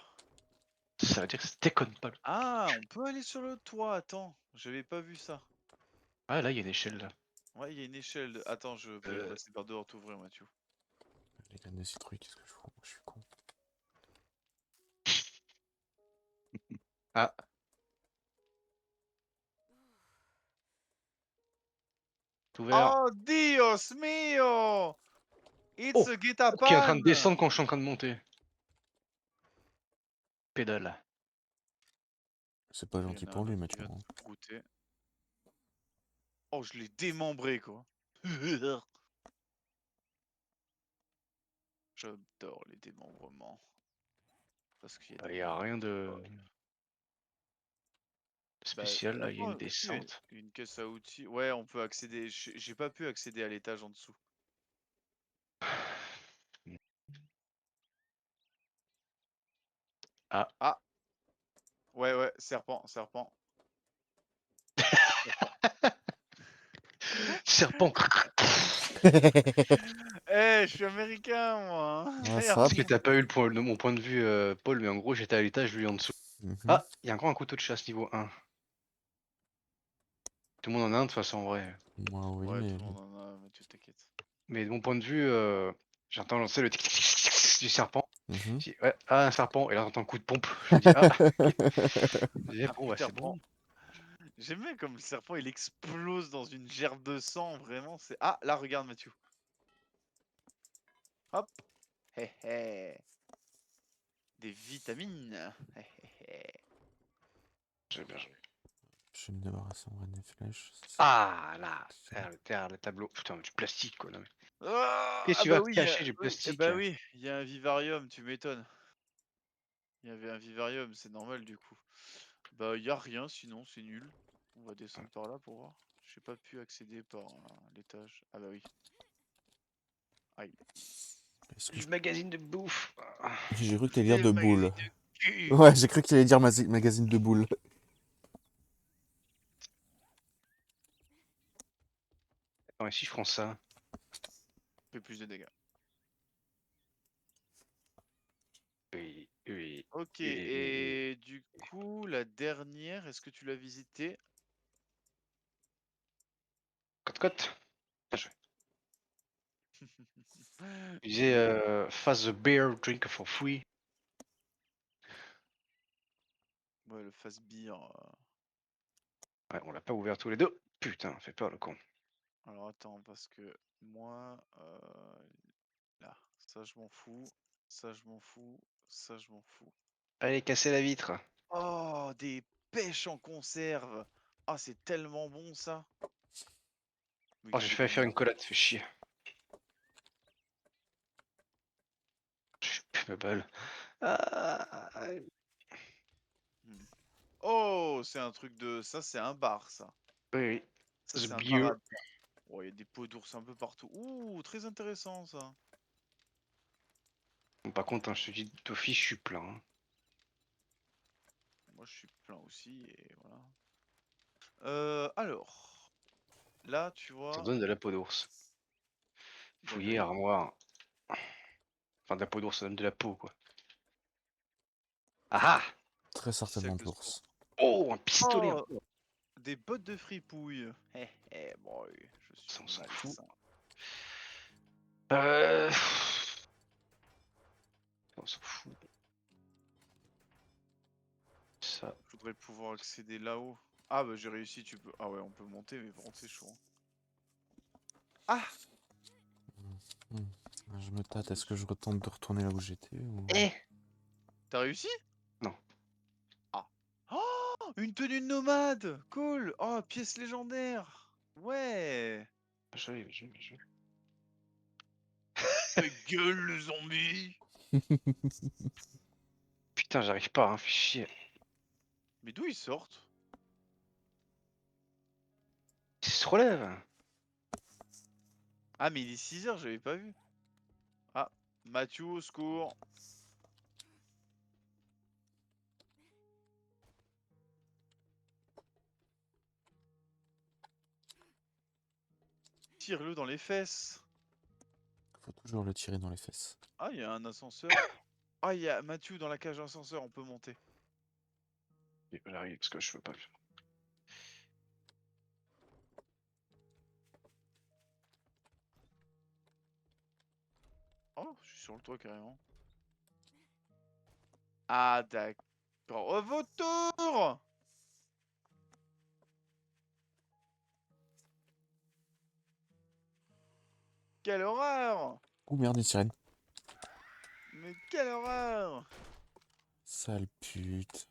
Ça veut dire que ça déconne pas. Ah, on peut aller sur le toit, attends, j'avais pas vu ça. Ah là, il y a une échelle là. Ouais, il y a une échelle. Attends, je vais Euh, passer par dehors t'ouvrir, Mathieu. Les graines de citrouille, qu'est-ce que je fous? Moi, je suis con. Ah, c'est ouvert. Oh, Dios mío! It's Oh, a qui est en train guetapan! de descendre quand je suis en train de monter. Pédale. C'est pas Il y gentil en a pour un lui, autre qui Mathieu. vient Hein. de goûter. Oh, je l'ai démembré, quoi. J'adore les démembrements. Parce qu'il y a Il des n'y a rien moments de folles. Bah, spécial. Là, il y a une franchement, si, descente. une caisse à outils. Ouais, on peut accéder. J'ai pas pu accéder à l'étage en dessous. Ah, Ah, ouais, serpent, serpent. Serpent. serpent. Eh, je suis américain, moi. Hein. Ouais, ça va. Merde. Parce que t'as pas eu mon point de vue, Paul, mais en gros, j'étais à l'étage, lui en dessous. Mhm. Ah, il y a encore un couteau de chasse niveau 1. Tout le monde en a un de toute façon, en vrai. Moi, oui, Ouais, mais tout le monde en a, Mathieu, t'inquiète. Mais de mon point de vue, j'entends lancer le tic tic tic tic tic du serpent. Mhm. Je dis, ouais, ah, un serpent. Et là, j'entends un coup de pompe. Je me dis, ah, ok. Je dis, Un bon, bah, c'est serpent. bon. J'aime bien comme le serpent il explose dans une gerbe de sang, vraiment. C'est. Ah, là, regarde, Mathieu. Hop. Hé hé. Des vitamines. Hé hé hé. J'ai bien joué. Je vais me débarrasser en vrai des flèches. Ah là, le tableau. Putain, du plastique quoi. Non, mais... Ah, Qu'est-ce que ah tu bah vas oui, cacher du oui, eh plastique? bah oui, il y a un vivarium, tu m'étonnes. Il y avait un vivarium, c'est normal du coup. Bah y a rien sinon, c'est nul. On va descendre par là pour voir. J'ai pas pu accéder par l'étage. Ah bah oui. Aïe. Est-ce que Du magazine de bouffe. j'ai cru que t'allais dire C'est de le magazine boules. de cul. Ouais, j'ai cru que t'allais dire magazine de boules. Attends, et si je prends ça? Fait plus de dégâts. Oui, oui, Ok, oui. et du coup, la dernière, est-ce que tu l'as visitée? Cote-cote. Bien joué. Il disait face the beer, drink for free. Ouais, le face beer. Ouais, on l'a pas ouvert tous les deux. Putain, fait peur le con. Alors attends, parce que moi, là, ça je m'en fous, ça je m'en fous, ça je m'en fous. Allez, casser la vitre. Oh, des pêches en conserve. Ah, c'est tellement bon ça. Mais Oh, que j'ai c'est failli de faire merde. une collade, fait chier. Je plus ma balle. Ah, Hmm. Oh, c'est un truc de... Ça, c'est un bar, ça. oui, oui. Ça, The c'est un beer. parade. Oh, il y a des peaux d'ours un peu partout. Ouh, très intéressant, ça. Bon, par contre, hein, je te dis d'office, je suis plein. Hein. Moi, je suis plein aussi, et voilà. Alors, là, tu Ça vois... donne de la peau d'ours. Fouiller, D'accord. armoire. Enfin, de la peau d'ours, ça donne de la peau, quoi. Ah ah! Très Petit certainement sac de de sport. l'ours. Oh, un pistolet Oh, encore. des bottes de fripouille. Boy, je Ça, on suis s'en fout. malsain. Euh... On s'en fout. Ça. Je voudrais pouvoir accéder là-haut. Ah bah j'ai réussi, tu peux... Ah ouais, on peut monter, mais par contre c'est chaud. Ah! Hmm. Je me tâte, est-ce que Dessus. je retente de retourner là où j'étais ou... Eh! T'as réussi? Non. Ah. Oh! Une tenue de nomade! Cool! Oh, pièce légendaire! Ouais! Joli, joli, joli. Ta gueule, le zombie! Putain, j'arrive pas, hein, fais chier. Mais d'où ils sortent? Il se relève. Ah, mais il est 6 h, j'avais pas vu. Ah, Mathieu, au secours. Tire-le dans les fesses. Faut toujours le tirer dans les fesses. Ah, il y a un ascenseur. Ah, il y a Mathieu dans la cage d'ascenseur, on peut monter. Ok, j'arrive parce que je veux pas. Oh, je suis sur le toit carrément. Ah, d'accord. Votre tour! Quelle horreur! Ouh merde, une sirène. Mais quelle horreur! Sale pute.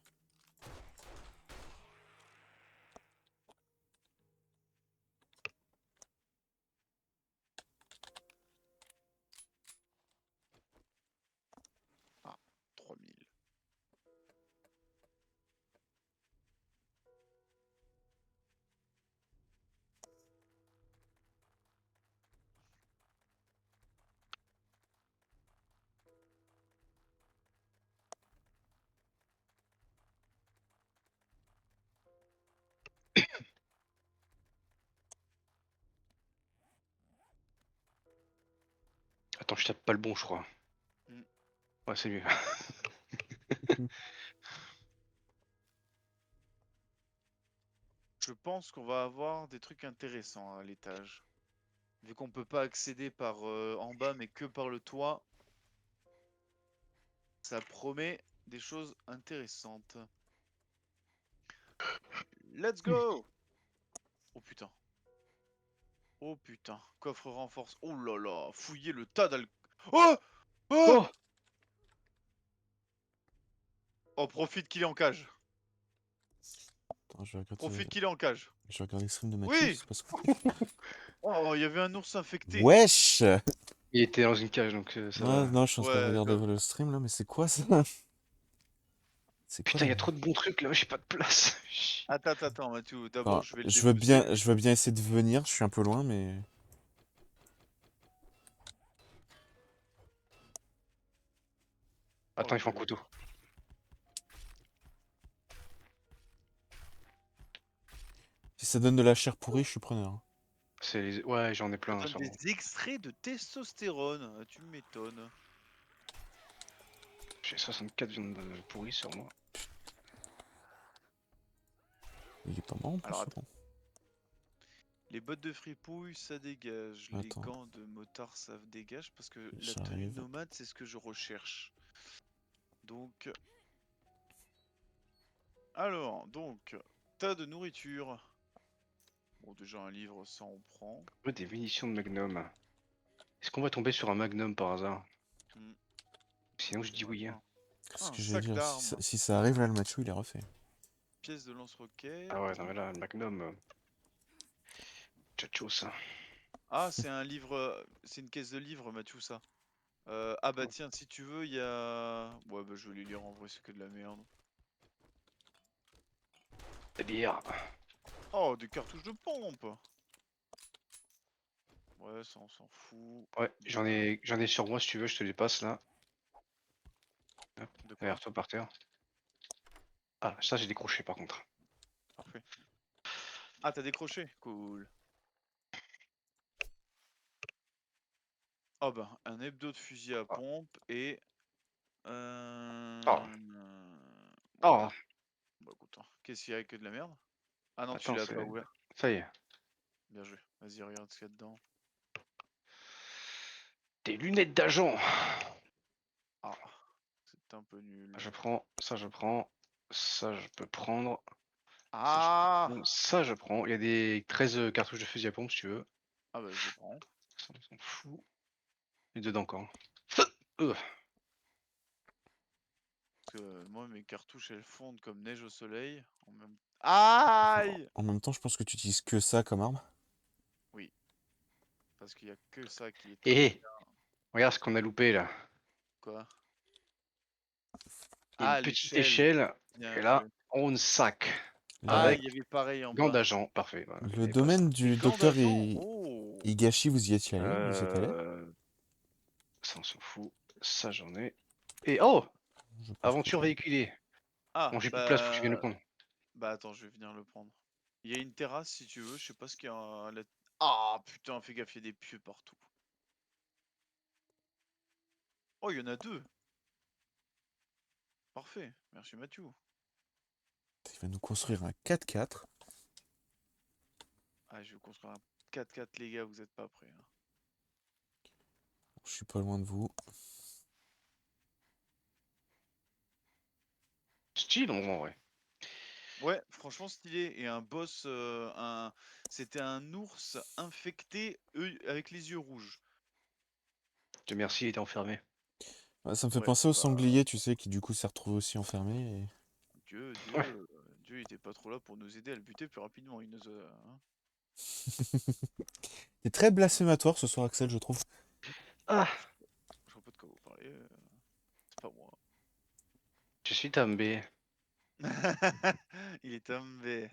Ah, 3000. Attends, je tape pas le bon, je crois. Hmm. Ouais, c'est mieux. Je pense qu'on va avoir des trucs intéressants à l'étage. Vu qu'on peut pas accéder par en bas mais que par le toit, ça promet des choses intéressantes. Let's go! Oh putain. Oh putain. Coffre renforce. Oh là là. Fouiller le tas d'alcool. Oh! Oh! Oh! Oh, profite qu'il est en cage. Attends, Profite qu'il est en cage. je vais regarder le stream de Mathieu, Oui! c'est parce que... Oh, il y avait un ours infecté. Wesh! Il était dans une cage, donc ça Ouais, va. non, je suis en train de Ouais, regarder d'accord. le stream là, mais c'est quoi ça? C'est quoi Putain, là? il y a trop de bons trucs là, j'ai pas de place. Attends, Mathieu. D'abord, Enfin, je vais le dépecer. je veux bien essayer de venir, je suis un peu loin, mais... Oh, Attends, il faut un quel couteau. Si ça donne de la chair pourrie, je suis preneur. Ouais, j'en ai Ça plein donne sur des moi. extraits de testostérone. Ah, tu m'étonnes. J'ai 64 viandes pourries sur moi. Il est pas mort en plus, Alors, ou attends. non? Les bottes de fripouille, ça dégage. Les Attends. gants de motard, ça dégage. Parce que la tenue J'arrive. nomade, c'est ce que je recherche. Donc, alors, tas de nourriture. Bon, déjà un livre, ça on prend. Des munitions de magnum. Est-ce qu'on va tomber sur un magnum par hasard? Hmm, Sinon, je dis j'aimerais oui. bien. C'est Ah, ce un que j'allais sac dire, d'armes. si ça arrive là, le Mathieu, il est refait. Pièce de Ah lance-roquette. ouais, non mais là, le magnum, tchatcho ça. Ah, c'est un livre. C'est une caisse de livres, Mathieu, ça. Ah bah tiens, si tu veux, il y a... Ouais, bah je vais les lire en vrai, c'est que de la merde. C'est-à-dire. Oh, des cartouches de pompe! Ouais, ça on s'en fout. Ouais, j'en ai sur moi si tu veux, je te les passe là. Hop, De quoi? derrière toi par terre. Ah, ça j'ai décroché par contre. Parfait. Ah, t'as décroché? Cool. Oh bah, un hebdo de fusil à Ah. pompe et... Oh, Ouais, oh, bah écoute, hein. Qu'est-ce qu'il y a que de la merde? Ah non, tu attends, l'as pas ouvert. ça y est. Bien joué. Vas-y, regarde ce qu'il y a dedans. Des lunettes d'agent. Ah, c'est un peu nul. Je prends, ça je prends, ça je peux prendre, ça je peux Ah! prendre, ça je prends. Il y a des 13 cartouches de fusil à pompe si tu veux. Ah bah je prends. Ça on s'en fout. Et dedans encore. Euh, Parce que moi, mes cartouches, elles fondent comme neige au soleil. En même... Aïe! En même temps, je pense que tu utilises que ça comme arme. Oui, parce qu'il y a que ça qui est très hé, bien. regarde ce qu'on a loupé là. Quoi? Il y a une Ah, petite l'échelle. échelle, et Bien là, joué. on a sac. Ah, La- Avec il y avait pareil en gants bas. d'agent, parfait. Voilà, il y Le avait pas ça. domaine Des du gants docteur d'agent? Oh! Higashi, vous y étiez allé? Vous y êtes allé? Ça on s'en fout. Ça j'en ai. Et oh! Je pense que... Aventure véhiculée. Ah, Bon, j'ai plus de place, faut que je vienne le prendre. bah attends, je vais venir le prendre. Il y a une terrasse si tu veux, je sais pas ce qu'il y a à la... Ah putain, fais gaffe, il y a des pieux partout. Oh, il y en a deux. Parfait, merci Mathieu. Il va nous construire un 4x4. Ah, je vais construire un 4x4 les gars, vous êtes pas prêts, hein. Je suis pas loin de vous. Style en vrai. Ouais, franchement stylé. Et un boss, c'était un ours infecté avec les yeux rouges. Dieu merci, il était enfermé. Ouais, ça me fait Ouais, penser au bah, sanglier, tu sais, qui du coup s'est retrouvé aussi enfermé. Ouais. Dieu, il était pas trop là pour nous aider à le buter plus rapidement. Il nous a, hein. C'est très blasphématoire ce soir, Axel, je trouve. Ah, Je vois pas de quoi vous parlez. C'est pas moi. je suis tombé. Il est tombé.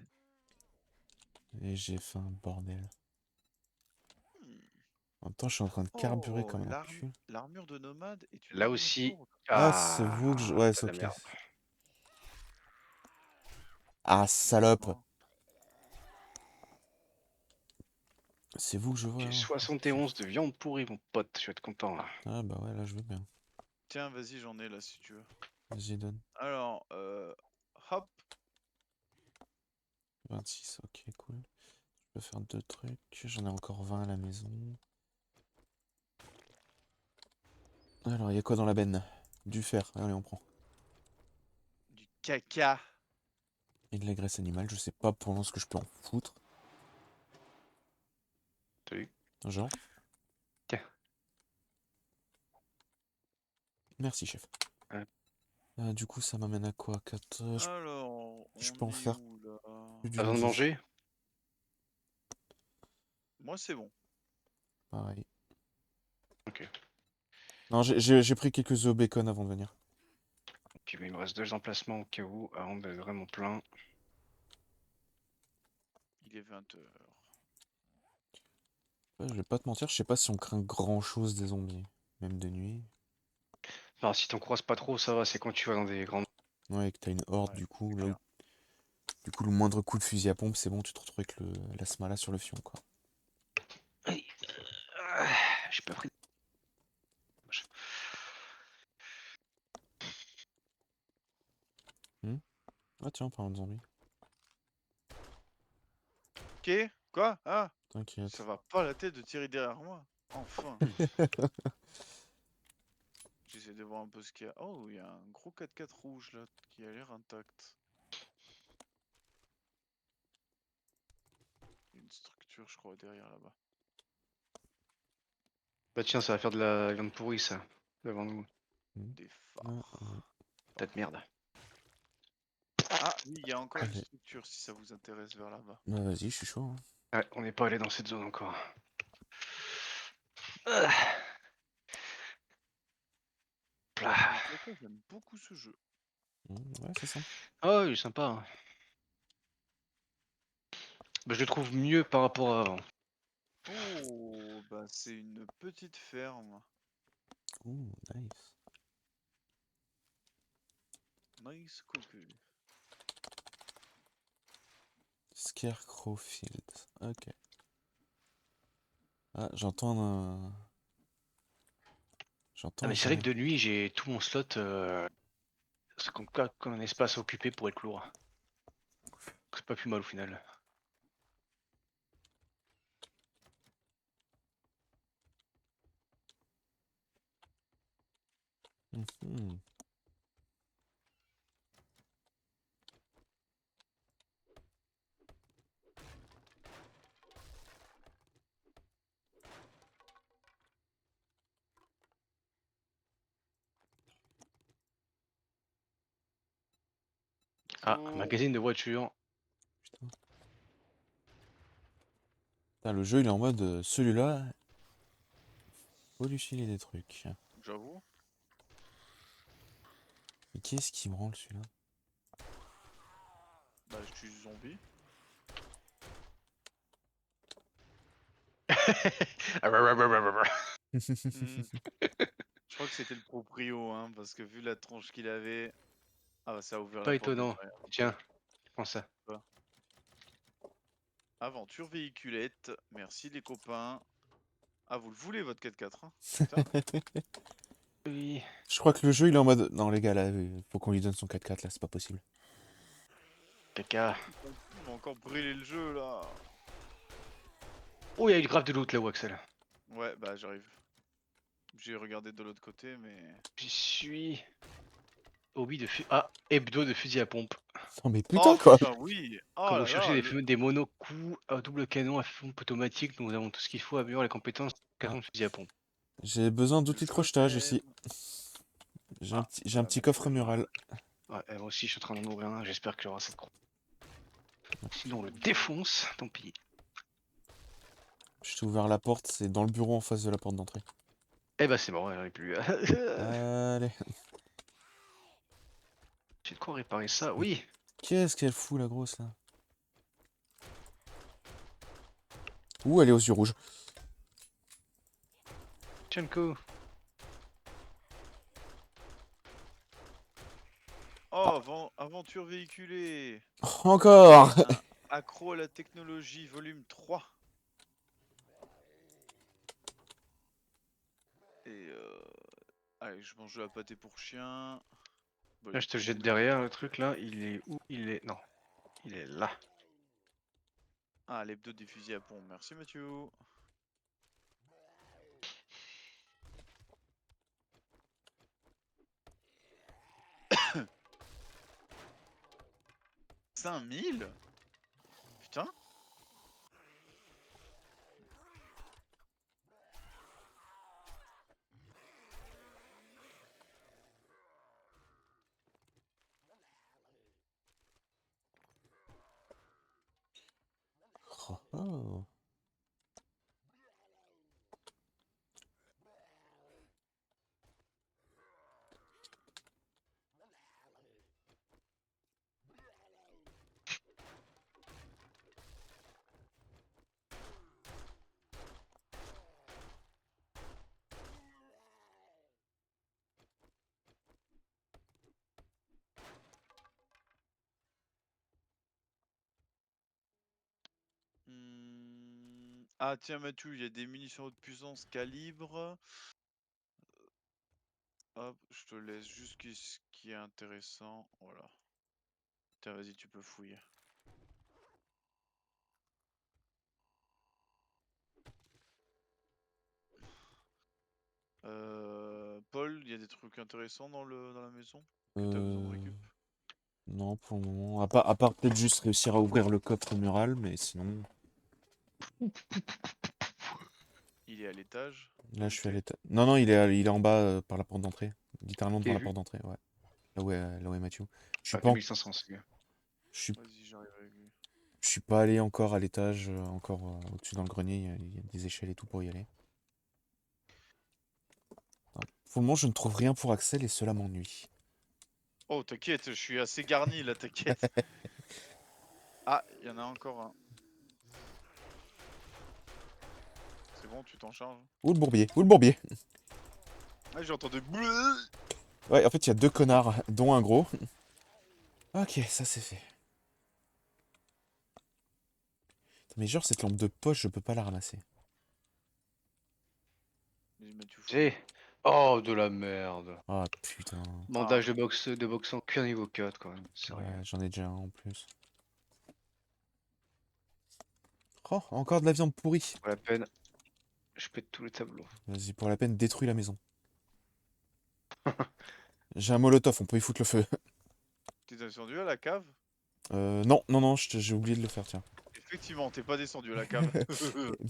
Et j'ai faim, bordel. Hmm. En même temps, je suis en train de carburer Oh, comme un cul. l'armure de nomade est une Là arme aussi. lourde. Ah, c'est vous que je... Ouais, T'as c'est de la ok. merde. Ah, salope! Doucement. C'est vous que je vois J'ai là? 71 de viande pourrie, mon pote. Je vais être content là. Ah bah ouais, là je veux bien. Tiens, vas-y, j'en ai là si tu veux. Vas-y, donne. Alors, hop. 26, ok, cool. Je peux faire deux trucs. J'en ai encore 20 à la maison. Alors, il y a quoi dans la benne? Du fer. Allez, on prend. Du caca. Et de la graisse animale. Je sais pas pour l'instant ce que je peux en foutre. Salut. Genre. Tiens. Merci, chef. Ouais. Du coup, ça m'amène à quoi? 4... Alors, je on peux en est faire où là? Plus T'as besoin d'une de 10. manger? Moi, c'est bon. Pareil. Ok. Non, j'ai pris quelques œufs au bacon avant de venir. Puis bah, il me reste 2 emplacements au cas où, avant d'être vraiment plein. Il est 20h. Ouais, je vais pas te mentir, je sais pas si on craint grand chose des zombies. Même de nuit. Enfin, si t'en croises pas trop, ça va, c'est quand tu vas dans des grandes... Ouais, que t'as une horde, Ouais, du coup, c'est là où, clair. du coup, le moindre coup de fusil à pompe, c'est bon, tu te retrouves avec l'asthma là sur le fion, quoi. Aïe. Ah, j'ai pas pris... Ah tiens, en parlant de zombies. Ok, quoi? Ah, ça T'inquiète. va pas la tête de tirer derrière moi. Enfin. J'essaie de voir un peu ce qu'il y a. Oh, il y a un gros 4x4 rouge là qui a l'air intact. Il y a une structure, je crois, derrière là-bas. Bah tiens, ça va faire de la viande pourrie, ça. Devant nous. Des Ah, phares. ouais. Tas de merde. Ah, oui, il y a encore une Allez. structure si ça vous intéresse vers là-bas. Bah vas-y, je suis chaud, hein. Ouais, on n'est pas allé dans cette zone encore. Ah. Plah. En tout cas, j'aime beaucoup ce jeu. Ouais, c'est sympa. Ah ouais, il est sympa. Hein. Bah, je le trouve mieux par rapport à avant. Oh, bah c'est une petite ferme. Ouh, nice. Nice cocu. Scarecrow Field. Ok. Ah, j'entends un... Ah J'entends un mais c'est vrai que sirène. de nuit, j'ai tout mon slot c'est comme un espace occupé pour être lourd. C'est pas plus mal au final. Mhm. Ah, Oh, magazine de voiture. Putain. Putain, le jeu, il est en mode... celui-là, faut lui filer des trucs. j'avoue. Mais qu'est-ce qui me rend celui-là? Bah je suis zombie. Hmm. Je crois que c'était le proprio, hein, parce que vu la tronche qu'il avait. Ah bah ça a ouvert la Pas porte de étonnant. derrière. Tiens, prends ça. Quoi. Aventure véhiculette. Merci les copains. Ah vous le voulez votre 4x4 hein? Putain. Oui. Je crois que le jeu, il est en mode... Non, les gars, là, faut qu'on lui donne son 4x4, là, c'est pas possible. Caca. On va encore brûler le jeu là. Oh, il y a eu grave de loot là, Axel. Ouais bah j'arrive. J'ai regardé de l'autre côté mais. J'y suis. Hobby de Ah, hebdo de fusil à pompe. Non, mais Oh putain, quoi! putain oui. Oh Quand vous là cherchez là. Le... des monocoups à double canon à pompe automatique, nous avons tout ce qu'il faut à améliorer les compétences Ah, de fusil à pompe. j'ai besoin d'outils de Je crochetage t'aime. aussi. Ah J'ai un bah petit merci coffre les gars. mural. Ouais, moi aussi je suis en train d'en ouvrir un, j'espère qu'il y aura cette croix. Sinon on le défonce, tant pis. Je t'ai ouvert la porte, c'est dans le bureau en face de la porte d'entrée. Eh bah c'est bon, j'en ai plus. Allez. J'ai de quoi réparer ça, Mais oui. qu'est-ce qu'elle fout, la grosse, là? Ouh, elle est aux yeux rouges. Tiens le coup. Oh aventure véhiculée. Encore! Un accro à la technologie volume 3. Et allez, je mange de la pâté pour chien. Bah, Là les je te le petits jette bouts de derrière le truc là, il est où? Il est... Non, il est là. Ah, l'hebdo des fusils à pompe. Merci Mathieu. 5000. Putain. Oh. Ah tiens Mathieu, il y a des munitions haute puissance calibre. Hop, je te laisse juste ce qui est intéressant. Voilà. Tiens, vas-y, tu peux fouiller. Paul, il y a des trucs intéressants dans la maison que t'as besoin de récup? Non, pour le moment. À part peut-être juste réussir à ouvrir le coffre mural, mais sinon. Il est à l'étage. Là, Où je suis à t'es? l'état. Non, non, il est en bas par la porte d'entrée. Littéralement devant J'ai la vu. porte d'entrée, ouais. Là où est Mathieu. Je suis Ah, pas, en- 2500, c'est bien. je suis, Vas-y, j'arrive avec lui. je suis pas allé encore à l'étage, encore au-dessus dans le grenier. Il y a des échelles et tout pour y aller. Non. Pour le moment, je ne trouve rien pour Axel et cela m'ennuie. Oh, t'inquiète, je suis assez garni là, t'inquiète. Ah, il y en a encore un. C'est bon, tu t'en charges? Où le bourbier? Où le bourbier? Ah, j'ai entendu. Ouais, en fait, il y a deux connards, dont un gros. Ok, ça c'est fait. Mais genre, cette lampe de poche, je peux pas la ramasser. Vas-y, Mathieu, fouille. J'ai. Oh, de la merde. Ah putain. Bandage de boxe en cuir niveau 4, quand même. Sérieux. Ouais, j'en ai déjà un en plus. Oh, encore de la viande pourrie. Pour la peine, je pète tous les tableaux. Vas-y, pour la peine, détruis la maison. J'ai un molotov, on peut y foutre le feu. T'es descendu à la cave? Non, non, non, j'ai oublié de le faire, tiens. Effectivement, t'es pas descendu à la cave.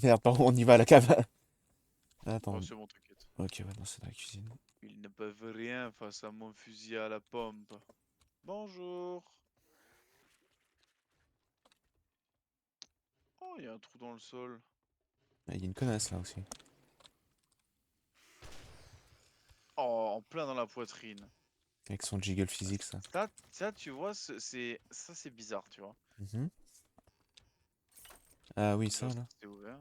Merde, pardon, on y va à la cave. Oh, Attends. c'est bon, t'inquiète. Ok, ouais, non, c'est dans la cuisine. Ils ne peuvent rien face à mon fusil à la pompe. Bonjour. Oh, il y a un trou dans le sol. Ah, il y a une connasse là aussi. Oh, en plein dans la poitrine. Avec son jiggle physique, ça. Ça, tu vois, c'est bizarre, tu vois. Mhm. Ah oui, ça Déjà, là. c'est ouvert.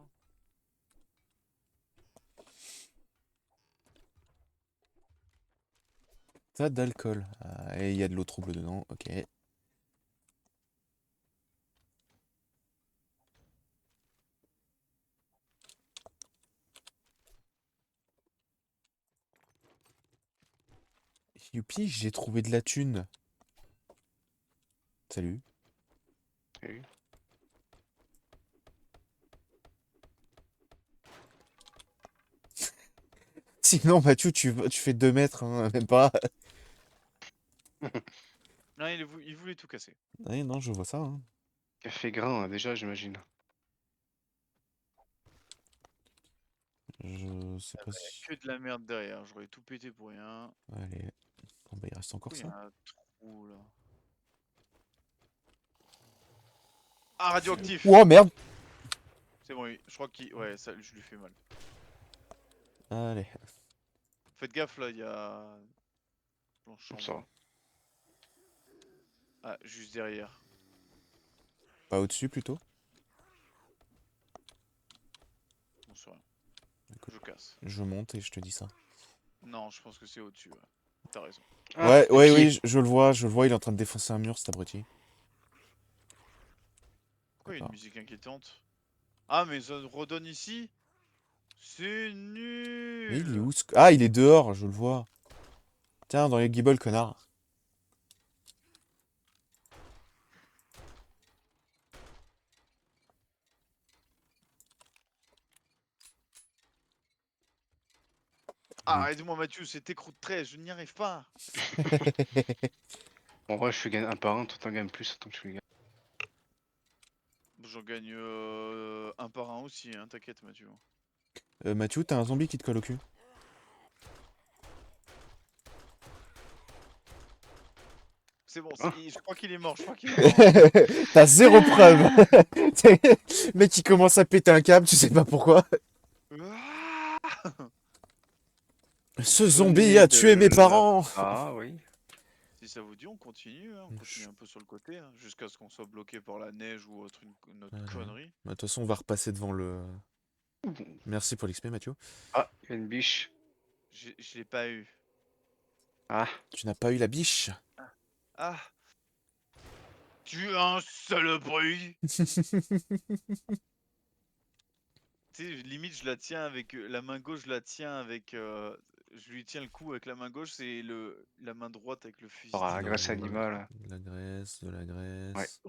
Tas d'alcool. Ah, et il y a de l'eau trouble dedans, ok. Youpi, j'ai trouvé de la thune. Salut. Salut. Sinon, Mathieu, tu fais 2 mètres, hein, même pas. Non, il voulait tout casser. Oui, non, je vois ça, hein. Café grain, déjà, j'imagine. Je sais pas Il y a si. que de la merde derrière. J'aurais tout pété pour rien. Allez. Bon, bah, il reste encore Pourquoi il y ça. a un trou là? Ah, radioactif! Oh merde! C'est bon, je crois qu'il. Ouais, ça, je lui fais mal. Allez. Faites gaffe là, il y a. Dans Comme chambre. ça. Ah, juste derrière. Pas au-dessus plutôt? Bon, c'est rien. Écoute, Je casse. je monte et je te dis ça. Non, je pense que c'est au-dessus. Ouais. T'as raison. Ah, Ouais, des ouais, pieds. oui, je le vois, il est en train de défoncer un mur, cet abruti. Pourquoi il y a une D'accord. musique inquiétante? Ah, mais ça redonne ici? C'est Mais il est nul! où Ah, il est dehors, je le vois. Tiens, dans les guibolles, connard. Ah, aide-moi Mathieu, c'est écroute très, je n'y arrive pas! En vrai, je fais gagner un par un, toi t'en gagnes plus, tant que je fais gagner. J'en gagne un par un aussi, hein, t'inquiète Mathieu. Mathieu, t'as un zombie qui te colle au cul. C'est bon, Hein je crois qu'il est mort, je crois qu'il est mort. Hein. T'as zéro preuve. Le mec qui commence à péter un câble, tu sais pas pourquoi. Ah Ce zombie a tué mes parents. Ah oui. Si ça vous dit, on continue, hein, on continue un peu sur le côté, hein, jusqu'à ce qu'on soit bloqué par la neige ou autre une autre Voilà. connerie. Bah, de toute façon, on va repasser devant le... Merci pour l'XP, Mathieu. Ah, il y a une biche. Je l'ai pas eu. Ah, Tu n'as pas eu la biche. Ah Tu es un saloperie. Tu sais, limite, je la tiens avec la main gauche, je la tiens avec. Je lui tiens le cou avec la main gauche, c'est la main droite avec le fusil. oh, la Non, graisse ouais, animale. de la graisse, de la Ouais, graisse.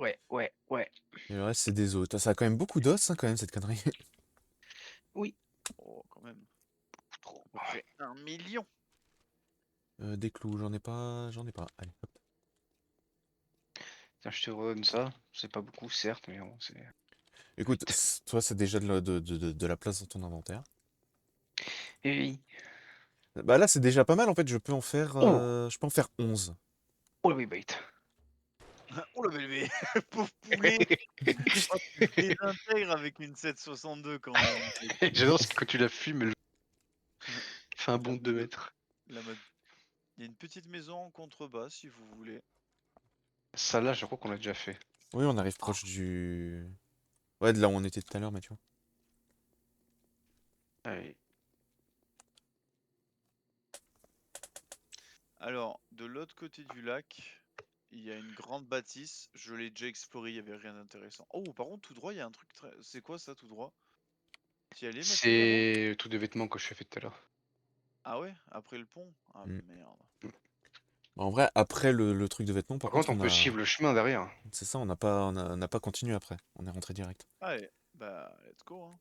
ouais. Et le reste, c'est des os. Ça a quand même beaucoup d'os, hein, quand même, cette connerie. Oui. Oh, quand même. Trop. Ça fait 1 million. Des clous, j'en ai pas. J'en ai pas. Allez, hop. Tiens, je te redonne ça. C'est pas beaucoup, certes, mais bon, c'est. Écoute, toi, c'est déjà de la place dans ton inventaire. Et oui. Bah là, c'est déjà pas mal, en fait. Je peux en faire, Oh, je peux en faire 11. oh le bait. Oh la bébé. Pauvre poulet. Oh, tu te désintègres avec une 762 quand même. J'adore ce que quand tu la fumes, elle fait un bond de 2 mètres. La mode- Il y a une petite maison en contrebas si vous voulez. Ça là, je crois qu'on l'a déjà fait. Oui, on arrive proche du... Ouais, de là où on était tout à l'heure, Mathieu. Allez. Alors, de l'autre côté du lac, il y a une grande bâtisse. Je l'ai déjà exploré, il n'y avait rien d'intéressant. Oh, par contre, tout droit, il y a un truc très... C'est quoi ça, tout droit? T'y allais, Mathieu, là-bas? C'est le truc de vêtements que je t'ai fait tout à l'heure. Ah ouais? Après le pont? Ah Mm. merde. Bah, en vrai, après le truc de vêtements, Par par contre, contre, on on peut a... suivre le chemin derrière. C'est ça, on n'a pas continué après. On est rentré direct. Allez, bah, let's go, hein.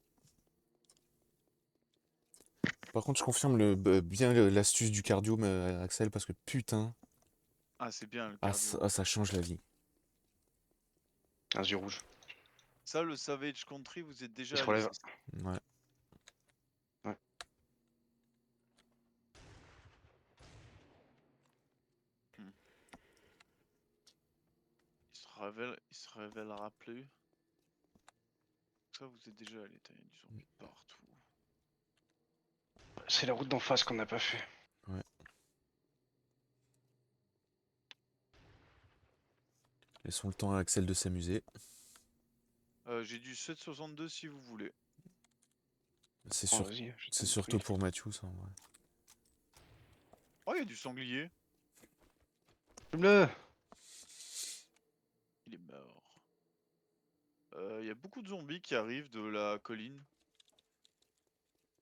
Par contre, je confirme bien l'astuce du cardio, Axel, parce que putain, Ah, c'est bien le ah, cardio. ça change la vie. Un yeux rouge. Ça, le Savage Country, vous êtes Il déjà se allé, relève. c'est ça? Ouais. Ouais. Hmm. Il se révélera plus. Ça, vous êtes déjà allé, t'as du zombie partout. C'est la route d'en face qu'on n'a pas fait. Ouais. Laissons le temps à Axel de s'amuser. J'ai du 762 si vous voulez. C'est Oh, sûr... vas-y, je C'est t'en surtout prie. pour Mathieu, ça, en vrai. Oh, il y a du sanglier. Fume-le. Il est mort. Il y a beaucoup de zombies qui arrivent de la colline.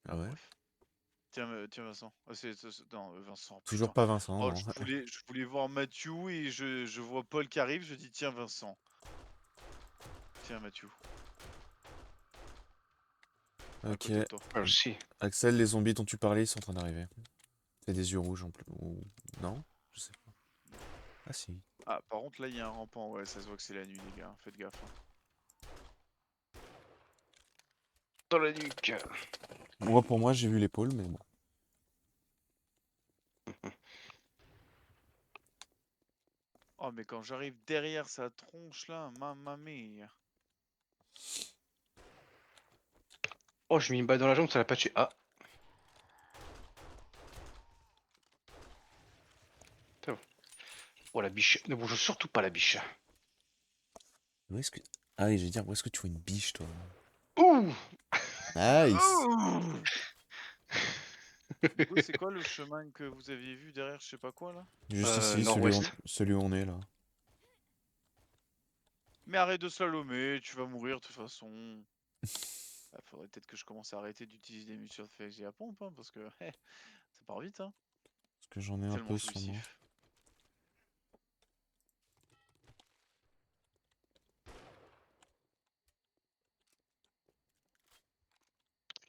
Ah ouais? Bref. Tiens, tiens Vincent. Ah, non, Vincent, Toujours putain. pas Vincent, Oh, non. je voulais voir Mathieu et je vois Paul qui arrive, je dis tiens Vincent. Tiens Mathieu. À Ok. côté de toi. Ah, si. Axel, les zombies dont tu parlais, ils sont en train d'arriver. T'as des yeux rouges en plus. Ou... Non? Je sais pas. Ah si. Ah, par contre là il y a un rampant, ouais, ça se voit que c'est la nuit les gars, faites gaffe. Hein. Dans la nuque. Moi, pour moi, j'ai vu l'épaule, mais bon. Oh mais quand j'arrive derrière sa tronche là, mamma mia. Oh, je mets une balle dans la jambe, ça l'a pas tué. Ah. C'est bon. Oh, la biche. Ne bouge surtout pas, la biche. Où est-ce que... Ah oui, je vais dire, où est-ce que tu vois une biche, toi? Ouh. Nice! Du coup c'est quoi le chemin que vous aviez vu derrière je sais pas quoi là? Juste ici, Nord-ouest. celui où on est, là. Mais arrête de slalomer, tu vas mourir de toute façon. Ah, faudrait peut-être que je commence à arrêter d'utiliser des munitions de fusil à pompe, hein, parce que ça part vite, hein. Parce que j'en ai un Tellement peu sur moi. jouissif.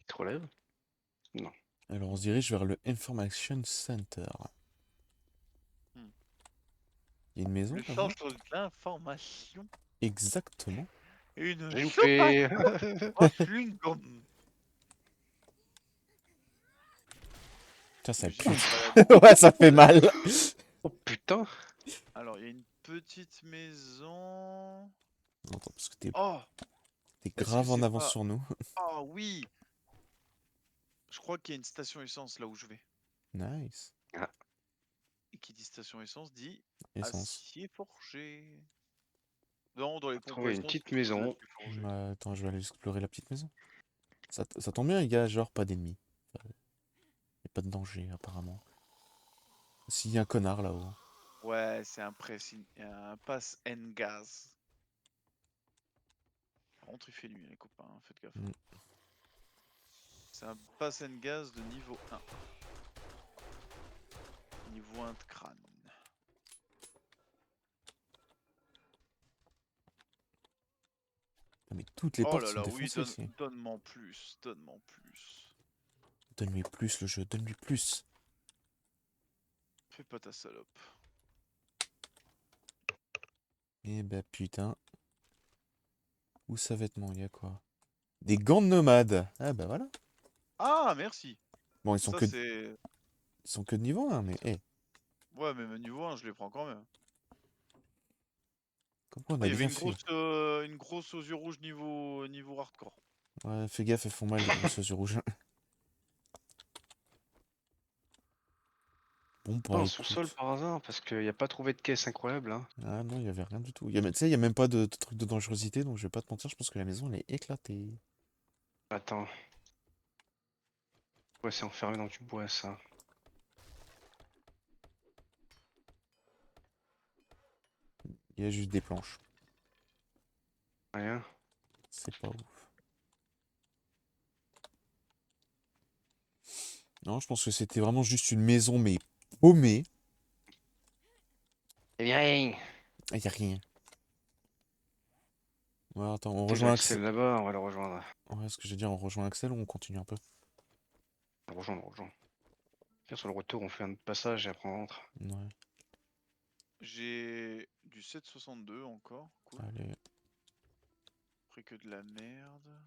Il te relève? Non. Alors, on se dirige vers le Information Center. Hmm. Il y a une maison, Le là-bas? centre de l'information. Exactement. Une J'ai soupape loupé. au chewing-gum. Tiens, ça J'imagine pue. une balade. Ouais, ça fait mal. Oh putain. Alors, il y a une petite maison. Non, attends, parce que t'es Oh! Est-ce que grave en c'est avance pas... sur nous. Ah oui! Je crois qu'il y a une station essence là où je vais. Nice. Et qui dit station essence dit Essence. acier forgé. Non, dans les pompes à Trouver une essence, petite on trouve de maison. l'acier forgé. Attends, je vais aller explorer la petite maison. Ça tombe bien, il y a genre pas d'ennemis. Enfin, y a pas de danger, apparemment. S'il y a un connard là-haut. Ouais, c'est un pass N gaz. Par contre, il fait nuit, les copains, hein, faites gaffe. Mm. C'est un pass N gaz de niveau 1. Niveau 1 de crâne. Mais toutes les Oh portes là sont là, oui, défoncées ici. donne-moi plus, donne-moi plus. Donne-lui plus le jeu, donne-lui plus. Fais pas ta salope. Eh ben putain. Où ça vêtement, il y a quoi? Des gants de nomade. Ah bah voilà. Ah, merci. Bon, Ça, c'est... ils sont que de niveau 1, mais Ouais, mais niveau 1, je les prends quand même. comme quoi on Oh, a il y avait bien fait. une grosse aux yeux rouges niveau hardcore. Ouais, fais gaffe, elles font mal les grosses yeux rouges. Bon, Pas bah en sous-sol écoute. par hasard, parce qu'il n'y a pas trouvé de caisse incroyable. Hein. Ah non, il y avait rien du tout. Tu sais, il y a même pas de truc de dangerosité, donc je vais pas te mentir, je pense que la maison elle est éclatée. Attends. Ouais, c'est enfermé dans du bois ça. Il y a juste des planches. Rien. C'est pas ouf. Non, je pense que c'était vraiment juste une maison, mais paumée. Eh bien, Ah, y a rien. Ouais, attends, on c'est rejoint Axel. l'Axel là-bas, on va le rejoindre. Ouais, ce que j'ai dit, on rejoint Axel ou on continue un peu? On le rejoint, on le rejoint. Puis sur le retour, on fait un passage et après on rentre. Ouais, J'ai du 7,62 encore, cool. allez. Après que de la merde.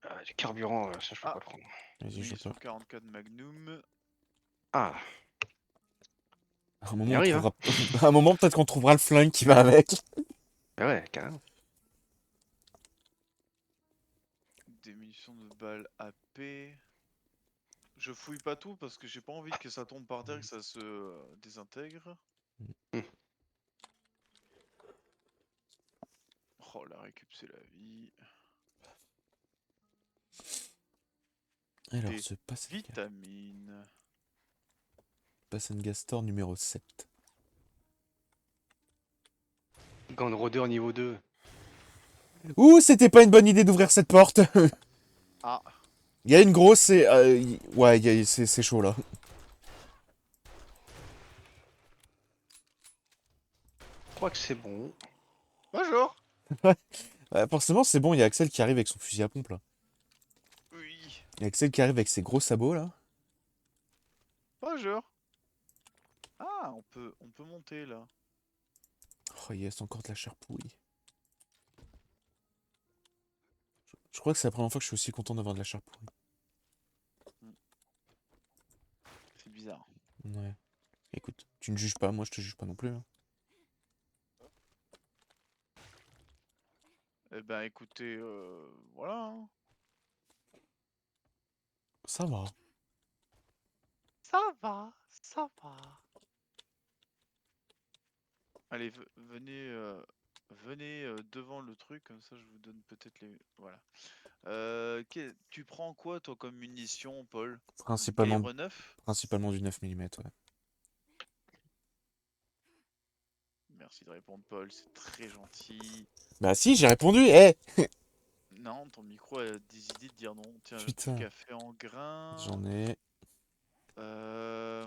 Ah, du carburant, ça je peux Ah, pas le prendre. Vas-y, je peux. munition 44 Magnum. Ah, À un il moment, on arrive, hein. trouvera... à un moment, peut-être qu'on trouvera le flingue qui va avec. Bah ouais, carrément. Des munitions de balles AP. Je fouille pas tout parce que j'ai pas envie que ça tombe par terre et que ça se désintègre. Hmm. Oh, la récup, c'est la vie. Alors, Des ce vitamines. Gas Store numéro 7. Gant de rôdeur niveau 2. Ouh, c'était pas une bonne idée d'ouvrir cette porte. Ah, Il y a une grosse et... ouais, c'est chaud là. Je crois que c'est bon. bonjour. Ouais, forcément, c'est bon, il y a Axel qui arrive avec son fusil à pompe là. Oui, Il y a Axel qui arrive avec ses gros sabots là. bonjour. Ah, on peut monter là. Oh yes, encore de la chair pourrie. Je crois que c'est la première fois que je suis aussi content d'avoir de la chair pourrie. C'est bizarre. Ouais. Écoute, tu ne juges pas, moi je te juge pas non plus, hein. Eh ben, écoutez, voilà, hein. Ça va. Ça va, ça va. Allez, venez devant le truc, comme ça je vous donne peut-être les... Voilà. Tu prends quoi toi comme munition, Paul? Principalement, Calibre 9? principalement du 9 mm, ouais. Merci de répondre, Paul, c'est très gentil. Bah si, j'ai répondu, eh. Non, ton micro a des idées de dire non. Tiens, du Putain, café en grains. j'en ai... Euh,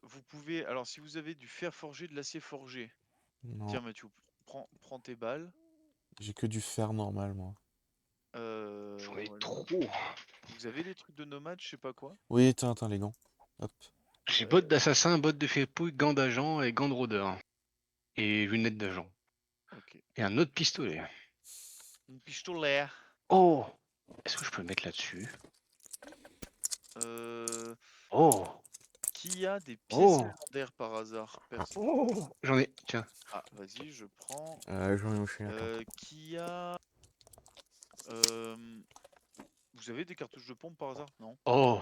vous pouvez... Alors, si vous avez du fer forgé, de l'acier forgé. Non, Tiens, Mathieu, prends tes balles. j'ai que du fer normal, moi. J'en ai Voilà. trop. Vous avez des trucs de nomade, je sais pas quoi. Oui, attends, les gants. Hop. J'ai bottes d'assassin, bottes de fépouille, gants d'agent et gants de rôdeur. Et lunettes d'agent. Ok. Et un autre pistolet. Une pistolet. Oh! Est-ce que je peux le mettre là-dessus? Euh, Oh! Qui a des pièces Oh. légendaires par hasard? Personne. Oh, j'en ai. Tiens. Ah, vas-y, je prends. J'en ai aussi, attends. Qui a. euh, Vous avez des cartouches de pompe par hasard? Non. Oh.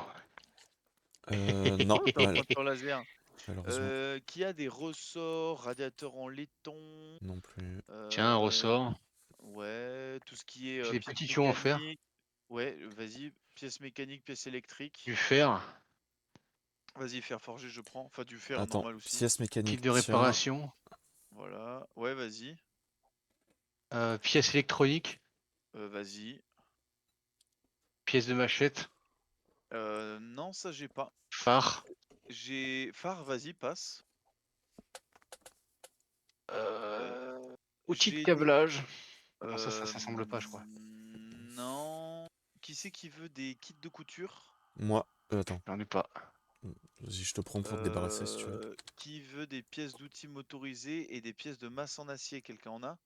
Non, Oh, t'as un pointeur laser. malheureusement, Qui a des ressorts, radiateurs en laiton? non plus. Tiens, un ressort. Ouais, tout ce qui est J'ai des pièces petits tuyaux en fer. mécaniques. Ouais, vas-y, pièces mécaniques, pièces électriques. Du fer. Vas-y, fer forgé, je prends. Enfin, du fer Attends, normal aussi. pièce mécanique, Kit de tiens. réparation. Voilà. Ouais, vas-y. Pièces électroniques. Vas-y. Pièces de machette. Non, ça j'ai pas. Phare. J'ai phare, vas-y, passe. Outils de J'ai des. câblage. Non, ça s'assemble pas, je crois. Non. Qui c'est qui veut des kits de couture? Moi, attends, J'en ai pas. vas-y, je te prends pour te débarrasser si tu veux. Qui veut des pièces d'outils motorisés et des pièces de masse en acier? Quelqu'un en a?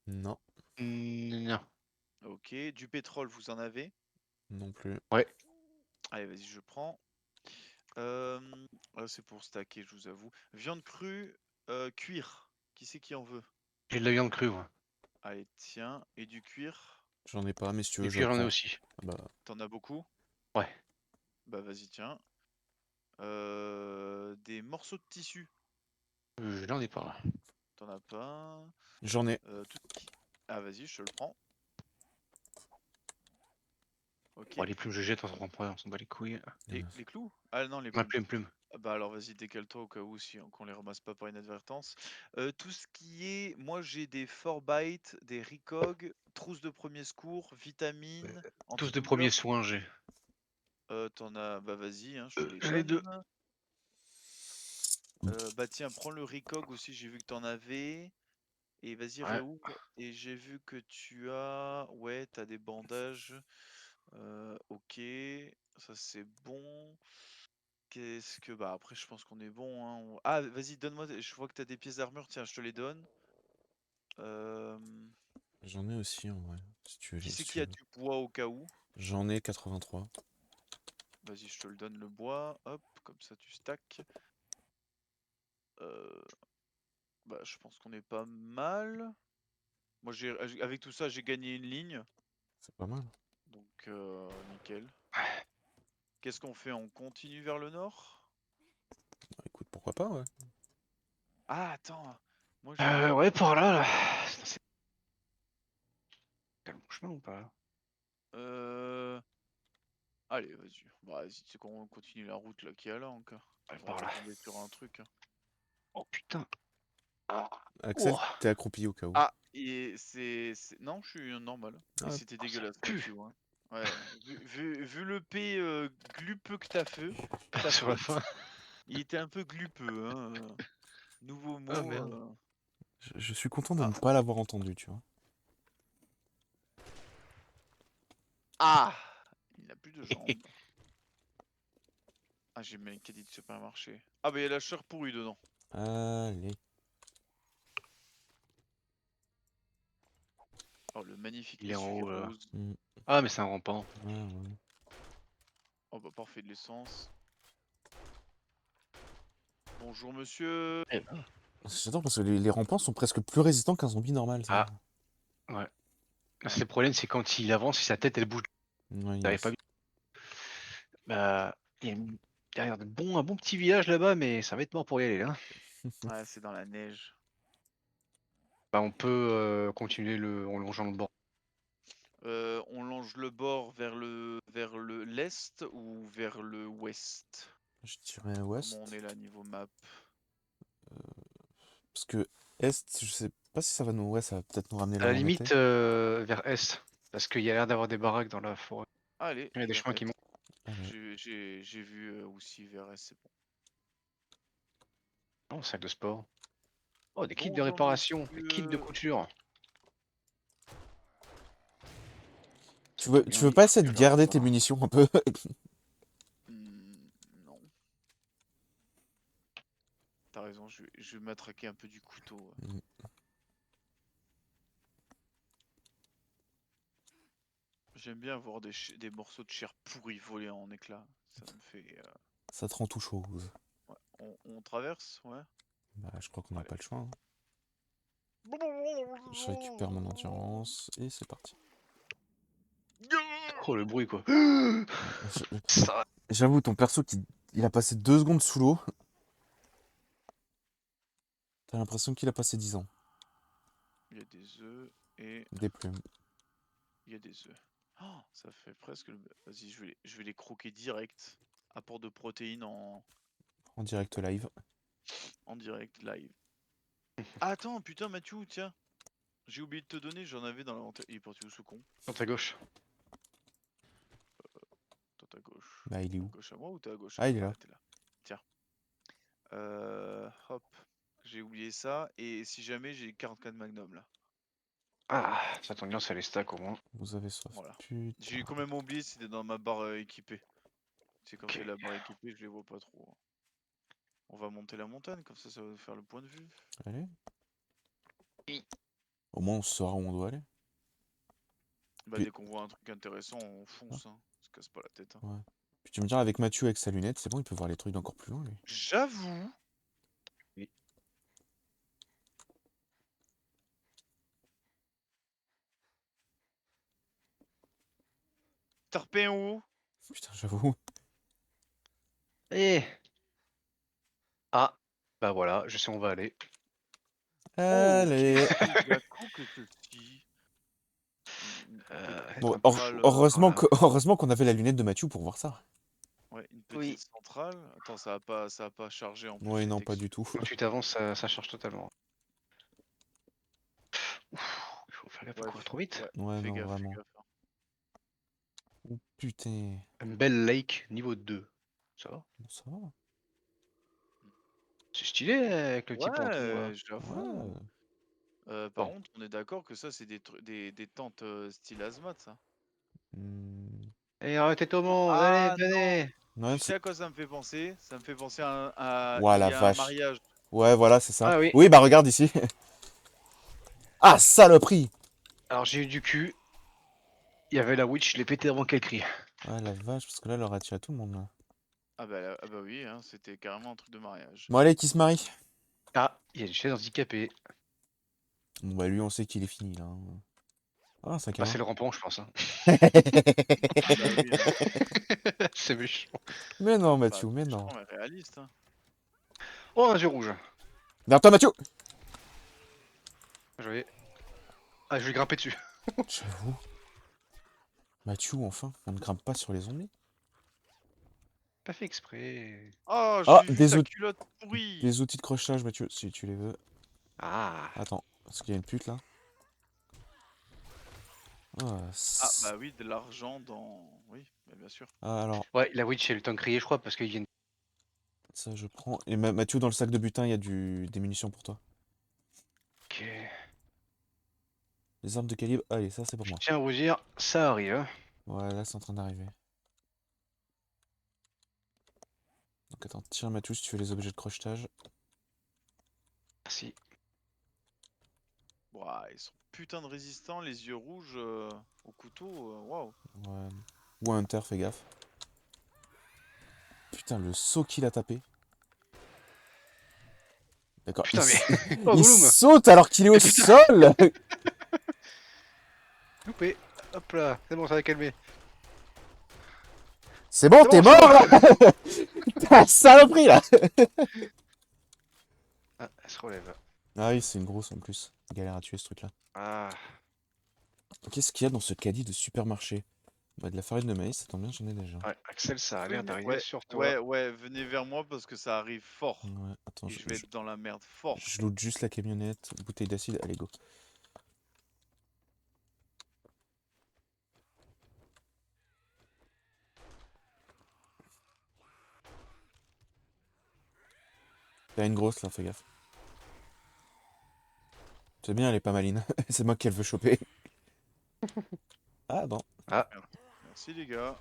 Non, Non. Ok. Du pétrole, vous en avez? non plus. Ouais. Allez, vas-y, je prends. C'est pour stacker, je vous avoue. Viande crue, cuir. Qui c'est qui en veut? J'ai de la viande crue, moi. Allez, tiens. Et du cuir? J'en ai pas, mais si tu veux, Et je puis j'en ai prends. aussi. Ah bah, T'en as beaucoup? Ouais. Bah vas-y, tiens. Des morceaux de tissu. J'en ai pas. T'en as pas. j'en ai. Tout ce qui... Ah vas-y, je te le prends. Ok. Bon, les plumes, je jette, on s'en prend, on s'en bat les couilles. Les clous? Ah non, les Ma plumes. plume. Ah bah alors vas-y, décale-toi au cas où si qu'on les ramasse pas par inadvertance. Tout ce qui est... Moi j'ai des 4 des Recog, trousses de premier secours, vitamines, Tous de premiers antidouleurs. soins, j'ai. T'en as... Bah vas-y, hein, je te les J'en ai deux. donne. Bah tiens, prends le Recog aussi, j'ai vu que t'en avais. Et vas-y, Ouais. réouvre. Et j'ai vu que tu as... Ouais, t'as des bandages. Ok, ça c'est bon. Qu'est-ce que... Bah après, je pense qu'on est bon, hein. Ah, vas-y, donne-moi... Je vois que t'as des pièces d'armure, tiens, je te les donne. Euh, J'en ai aussi en vrai, si tu veux. Qui Si c'est tu qui a veux. du bois au cas où? J'en ai 83. Vas-y, je te le donne le bois. Hop, comme ça tu stacks. Euh, Bah, je pense qu'on est pas mal. Moi, avec tout ça, j'ai gagné une ligne. C'est pas mal. Donc, nickel. Qu'est-ce qu'on fait? On continue vers le nord? Bah, écoute, pourquoi pas, ouais. Ah, attends. Moi, j'ai vu... Ouais, par là. T'as le bon chemin ou pas? Euh... Allez, vas-y. Bah, vas-y, tu sais qu'on continue la route là qui est là encore. Ouais, On va par pas là. tomber sur un truc, hein. Oh putain. Ah. Axel, Ouah. t'es accroupi au cas où. Ah, et Non, je suis normal. Et Ah, c'était Oh, ça dégueulasse, pue. Mathieu, hein. Ouais, vu le P glupeux que t'as Sur la fait, fin. il était un peu glupeux, hein. Nouveau Ah mot. merde. je suis content de Ah. ne pas l'avoir entendu, tu vois. Ah! Il n'a plus de jambes. Ah, j'ai mis un caddie de supermarché. Ah, bah, il y a la chair pourrie dedans. Allez. Oh, le magnifique Il est en essuie haut. rose. Mm, Ah, mais c'est un rampant. ouais, ouais. Oh, bah, parfait, de l'essence. Bonjour, monsieur. Eh ben. J'adore parce que les rampants sont presque plus résistants qu'un zombie normal, ça. Ah, ouais. Le problème, c'est quand il avance et sa tête, elle bouge. Ouais, T'arrives pas bien. Bah, il y a derrière un bon petit village là-bas, mais ça va être mort pour y aller là. Ouais, c'est dans la neige. Bah, on peut continuer en longeant le bord. On longe le bord vers le l'est ou vers le ouest? Je dirais Comment ouest. on est là niveau map? Parce que est, je sais pas si ça va nous... Ouais, ça va peut-être nous ramener À là la où on était. limite, vers est, parce qu'il y a l'air d'avoir des baraques dans la forêt. Allez, Il y a des vers chemins qui est. montent. Allez. J'ai vu aussi vers est, c'est bon. Oh, sac de sport. Oh, des kits de Bonjour réparation, des kits de monsieur. couture. Tu Très veux, bien, tu veux il pas faut essayer que de je le garder tes répare. munitions un peu? Non. T'as raison, je vais m'attraquer un peu du couteau. Ouais. Mm. J'aime bien avoir des morceaux de chair pourrie volés en éclats. Ça me fait... Ça te rend tout chose. On traverse, ouais. Bah, je crois qu'on n'a Ouais. pas le choix, hein. Je récupère mon endurance et c'est parti. Oh, le bruit, quoi. Je- Ça... J'avoue, ton perso, il a passé 2 secondes sous l'eau. T'as l'impression qu'il a passé 10 ans. Il y a des œufs et Des plumes. il y a des œufs. Oh, ça fait presque le... Vas-y, je vais les croquer direct. Apport de protéines En direct live. en direct live. Ah, attends, putain, Mathieu, tiens. J'ai oublié de te donner, j'en avais dans l'inventaire. Il est parti où ce con? Dans ta gauche. Toi, t'es à gauche. Bah, il est À où? gauche à moi ou t'es à gauche à Ah, moi? il est là. Ouais, t'es là. Tiens. Hop. J'ai oublié ça. Et si jamais j'ai 44 magnum là. Ah, ça tombe bien, ça les stack au moins. Vous avez soif. Voilà. Putain. J'ai quand même oublié, c'était dans ma barre équipée. C'est quand Ok. j'ai la barre équipée, je les vois pas trop. On va monter la montagne, comme ça va nous faire le point de vue. Allez. Oui. Au moins, on saura où on doit aller. Bah, Puis- dès qu'on voit un truc intéressant, on fonce. Hein. On se casse pas la tête. Hein. Ouais. Puis tu me diras, avec Mathieu, avec sa lunette, c'est bon, il peut voir les trucs d'encore plus loin, lui. J'avoue. Oui. T'as repé en haut? Putain, j'avoue. Eh. Ah, bah voilà, je sais où on va aller. Oh, Allez. qu'est-ce que d'accord que ceci. Une petite Bon, centrale. heureusement Voilà. heureusement qu'on avait la lunette de Mathieu pour voir ça. Ouais, une Oui. petite centrale. Attends, ça a pas chargé en plus Ouais, les non, pas textures. du tout. Quand tu t'avances, ça charge totalement. Ouf, il faut faire gaffe à Ouais, courir trop vite. ouais, Ouais, non, fais vraiment. gaffe. Hein. Oh, putain. Une belle lake niveau 2. Ça va. Bon, ça va. C'est stylé avec le petit ponton là. Ouais, j'avoue. Ouais. Par Bon. contre, on est d'accord que ça, c'est des tentes style hazmat, ça. Hmm. Allez, arrêtez tout le monde, allez, Ah non! venez. Ouais, Tu sais à quoi ça me fait penser? Ça me fait penser Ouah, il la y a un vache. mariage. Ouais, voilà, c'est ça. Ah oui. Oui, bah regarde ici. Ah, saloperie! Alors j'ai eu du cul. Il y avait la witch, je l'ai pété avant qu'elle crie. Ouais, la vache, parce que là, elle aurait attiré tout le monde, là. Ah bah oui, hein, c'était carrément un truc de mariage. Bon, allez, qui se marie? Ah, il y a une chaise handicapée. Bon, bah lui, on sait qu'il est fini, là, hein. Ah, un sac à Bah main. c'est le rampant, je pense. Hein. Bah oui, hein. C'est méchant. Mais non, Bah, Mathieu, mais méchant, non. mais réaliste. Hein. Oh, un yeux rouge. Derrière toi, Mathieu! Je vais... Ah, je vais grimper dessus. J'avoue. Mathieu, enfin, on ne grimpe pas sur les zombies. Pas fait exprès. Oh, Ah, j'ai vu sa culotte pourrie! des outils de crochetage, Mathieu, si tu les veux. Ah. Attends, parce qu'il y a une pute, là. Ah, Ah bah oui, de l'argent dans... Oui, bah, bien sûr. Ah, alors, Ouais, la witch, elle a eu le temps de crier, je crois, parce qu'ils viennent... ça, je prends. Et Mathieu, dans le sac de butin, il y a des munitions pour toi. Ok. Les armes de calibre. Allez, ça, c'est pour Je moi. tiens à vous dire, ça arrive. Hein. Ouais, là, c'est en train d'arriver. Donc, attends, tiens, Mathieu, si tu veux les objets de crochetage. Merci. Ouah, ils sont putain de résistants, les yeux rouges au couteau, waouh. Ouais. Ou un Hunter, fais gaffe. Putain, le saut qu'il a tapé. D'accord, Putain, mais... Oh, il Gollum. saute alors qu'il est au sol! Loupé. Hop là, c'est bon, ça va calmer. C'est bon, C'est t'es bon, mort là! T'as saloperie là! Ah, elle se relève. Ah oui, c'est une grosse en plus. Galère à tuer ce truc là. Ah. Qu'est-ce qu'il y a dans ce caddie de supermarché? Bah, de la farine de maïs, ça tombe bien, j'en ai déjà. Ouais, Axel, ça a l'air d'arriver Ouais, sur toi. ouais, venez vers moi parce que ça arrive fort. Ouais, attends, Et je vais être dans la merde fort. je loot juste la camionnette, bouteille d'acide, allez go. T'as une grosse là, fais gaffe. C'est bien, elle est pas maline. C'est moi qu'elle veut choper. Ah non. Ah. Merci les gars.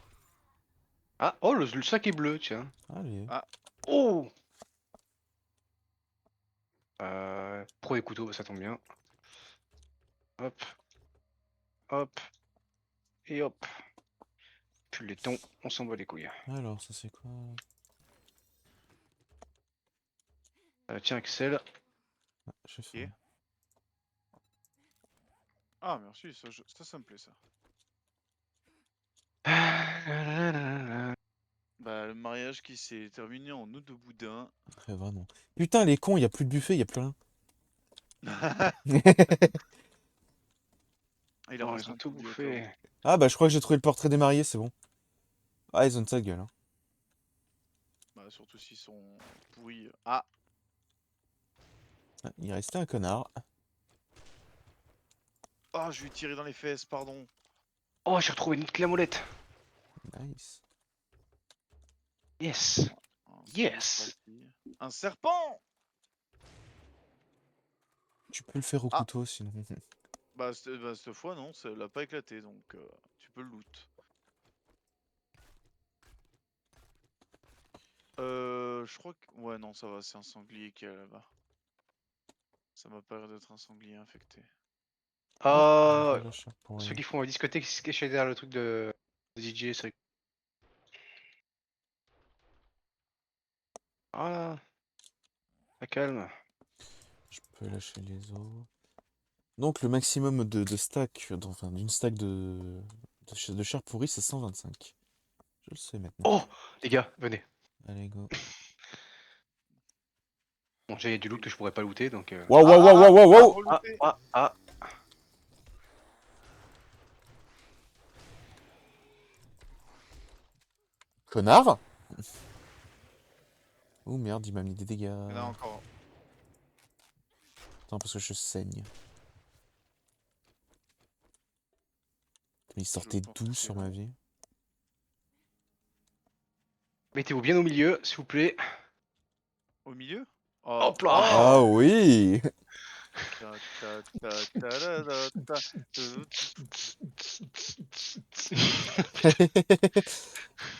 Ah, oh, le sac est bleu, tiens. Allez. Ah, Oh. Pro et couteaux, ça tombe bien. Hop. Hop. Et hop. Puis les tons, on s'en bat les couilles. Alors, ça c'est quoi? Tiens, Axel. J'ai fait. Ok. Ah, merci, ça me plaît ça. Bah, le mariage qui s'est terminé en eau de boudin. Très vraiment. Putain, les cons, y a plus de buffet, y a plus rien. Il en Oh, reste ils ont un tout petit au cas où. bouffé. Ah bah je crois que j'ai trouvé le portrait des mariés, c'est bon. Ah, ils ont de sa gueule. Hein. Bah, surtout s'ils sont pourris. Ah, Ah, il restait un connard. oh, je lui ai tiré dans les fesses, pardon. Oh, j'ai retrouvé une autre clé à molette. Nice. Yes. Un Yes. semi-tracé. Un serpent! Tu peux le faire au Ah, couteau sinon. bah, cette fois, non, ça l'a pas éclaté, donc tu peux le loot. Je crois que... Ouais, non, ça va, c'est un sanglier qui est là-bas. Ça m'a pas l'air d'être un sanglier infecté. Ah, Voilà, chat pour ceux rien. qui font la discothèque, ils se cachent derrière le truc de DJ, c'est... Ah, là, calme. Je peux lâcher les os. Donc le maximum de stack, enfin d'une stack de chair pourrie, c'est 125. Je le sais maintenant. Oh, les gars, venez. Allez, go. Bon, j'ai du loot que je pourrais pas looter, donc... Waouh, waouh, waouh, waouh, waouh, waouh! Relooté. Ah. Connard! Oh merde, il m'a mis des dégâts. Il y en a encore. Attends, parce que je saigne. Mais il Je sortait pense d'où que c'est sur ma long. vie? Mettez-vous bien au milieu, s'il vous plaît. Au milieu? Oh, Hop là. oh! Ah oui! Ta, ta, ta, ta, da, da, ta.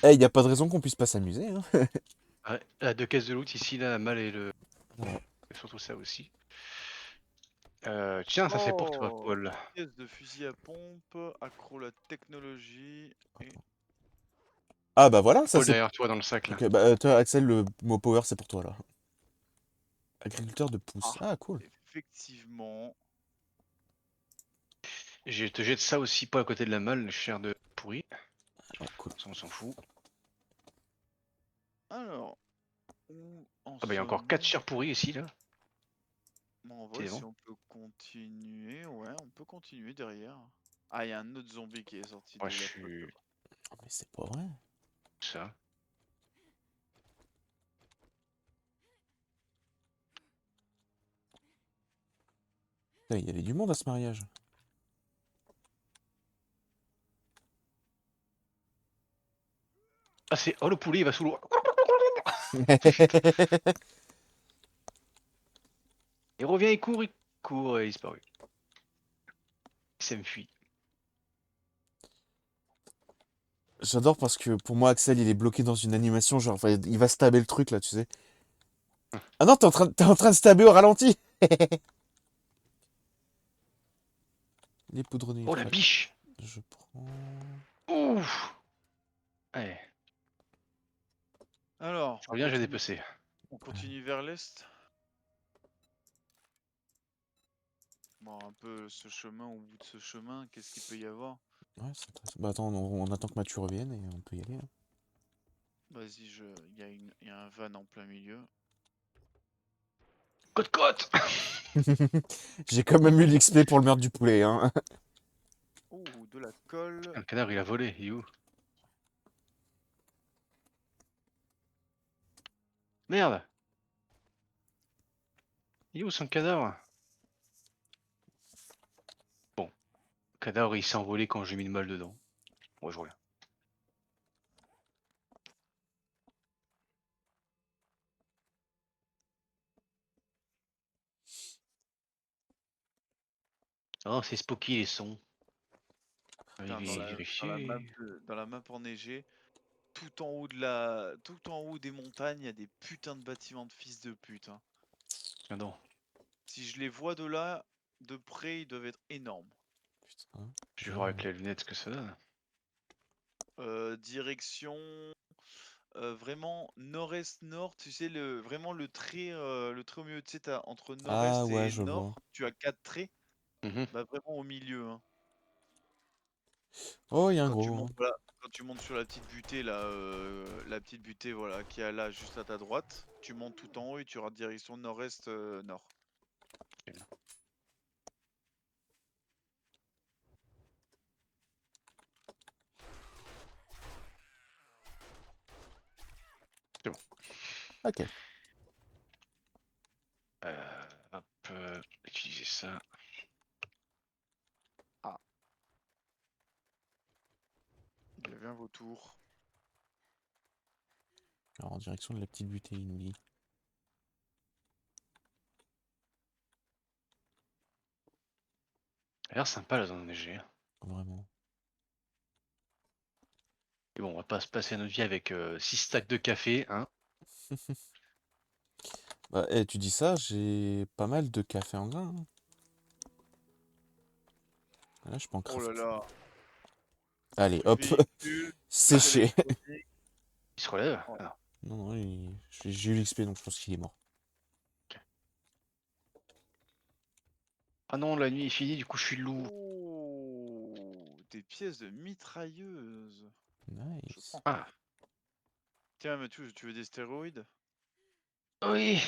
Eh, y a pas de raison qu'on puisse pas s'amuser, hein. Ouais, la 2 caisses de loot ici, là, la malle et le... Ouais. Surtout ça aussi. Tiens, ça c'est pour toi, Oh! Paul. Pièce de fusil à pompe, accro la technologie. Et... Ah bah voilà, ça Paul c'est... derrière toi dans le sac, là. Ok, bah toi, Axel, le mot power c'est pour toi là. Agriculteur de pousses. Ah, Ah, cool. effectivement. Je te jette ça aussi pas à côté de la malle, le chair de pourri. Ouais, cool. Ça, on s'en fout. Alors, où en Ah bah il y a encore sommes-nous? 4 chairs pourries ici, là. Bon, en vrai, C'est si bon. on peut continuer, ouais, on peut continuer derrière. Ah, il y a un autre zombie qui est sorti Ouais, de je la flotte suis... là-bas. Oh, mais c'est pas vrai. Ça. Putain, il y avait du monde à ce mariage. Ah c'est... Oh, le poulet, il va sous l'eau. Il revient, il court, et il disparu. Il s'enfuit. J'adore parce que pour moi, Axel, il est bloqué dans une animation, genre, enfin, il va stabber le truc là, tu sais. Ah non, t'es en train de stabber au ralenti! Les poudres de Oh, la nitro. biche. Je prends. Ouf. Allez, Alors, je reviens, j'ai dépecé. on continue vers l'est. Bon, un peu ce chemin, au bout de ce chemin, qu'est-ce qu'il peut y avoir? Ouais, c'est intéressant. Bah attends, on attend que Mathieu revienne et on peut y aller. Hein. Vas-y, il y a un van en plein milieu. Côte-côte. J'ai quand même eu l'XP pour le meurtre du poulet, hein. Oh, de la colle. Le canard, il a volé, il est où? Merde. Il est où son cadavre? Bon, le cadavre, il s'est envolé quand j'ai mis une balle dedans. Bon, je reviens. Oh, c'est spooky les sons. Putain, Vérifier. dans la map enneigée, tout en haut des montagnes, il y a des putains de bâtiments de fils de pute. Hein. Tiens donc, Si je les vois de là, de près, ils doivent être énormes. Putain. je vais voir avec les lunettes ce que ça donne. Direction vraiment nord-est nord, tu sais vraiment le trait au milieu, tu sais, entre Ah nord-est ouais, et je vois. nord, tu as 4 traits, Mhm. bah vraiment au milieu, hein. Oh, il y a un Quand tu gros. montes, voilà, quand tu montes sur la petite butée là, la petite butée voilà qui est là juste à ta droite, tu montes tout en haut et tu auras direction nord-est nord. C'est bon. Ok. Hop, utiliser ça. Il y avait un vautour. Alors, en direction de la petite butée, il nous dit. Ça a l'air sympa la zone enneigée. Vraiment. Et bon, on va pas se passer notre vie avec 6 stacks de café, hein. Bah, tu dis ça, j'ai pas mal de café en grain, hein. Là, je peux en Oh là craft. là, Allez, plus de hop, véhicules, plus séché. d'électronique. Il se relève? Ouais. Ah, Non, non, j'ai eu l'XP, donc je pense qu'il est mort. ah non, la nuit est finie, du coup je suis loup. Oh, des pièces de mitrailleuse. Je Nice. prends. Ah, Tiens, Mathieu, tu veux des stéroïdes? oui.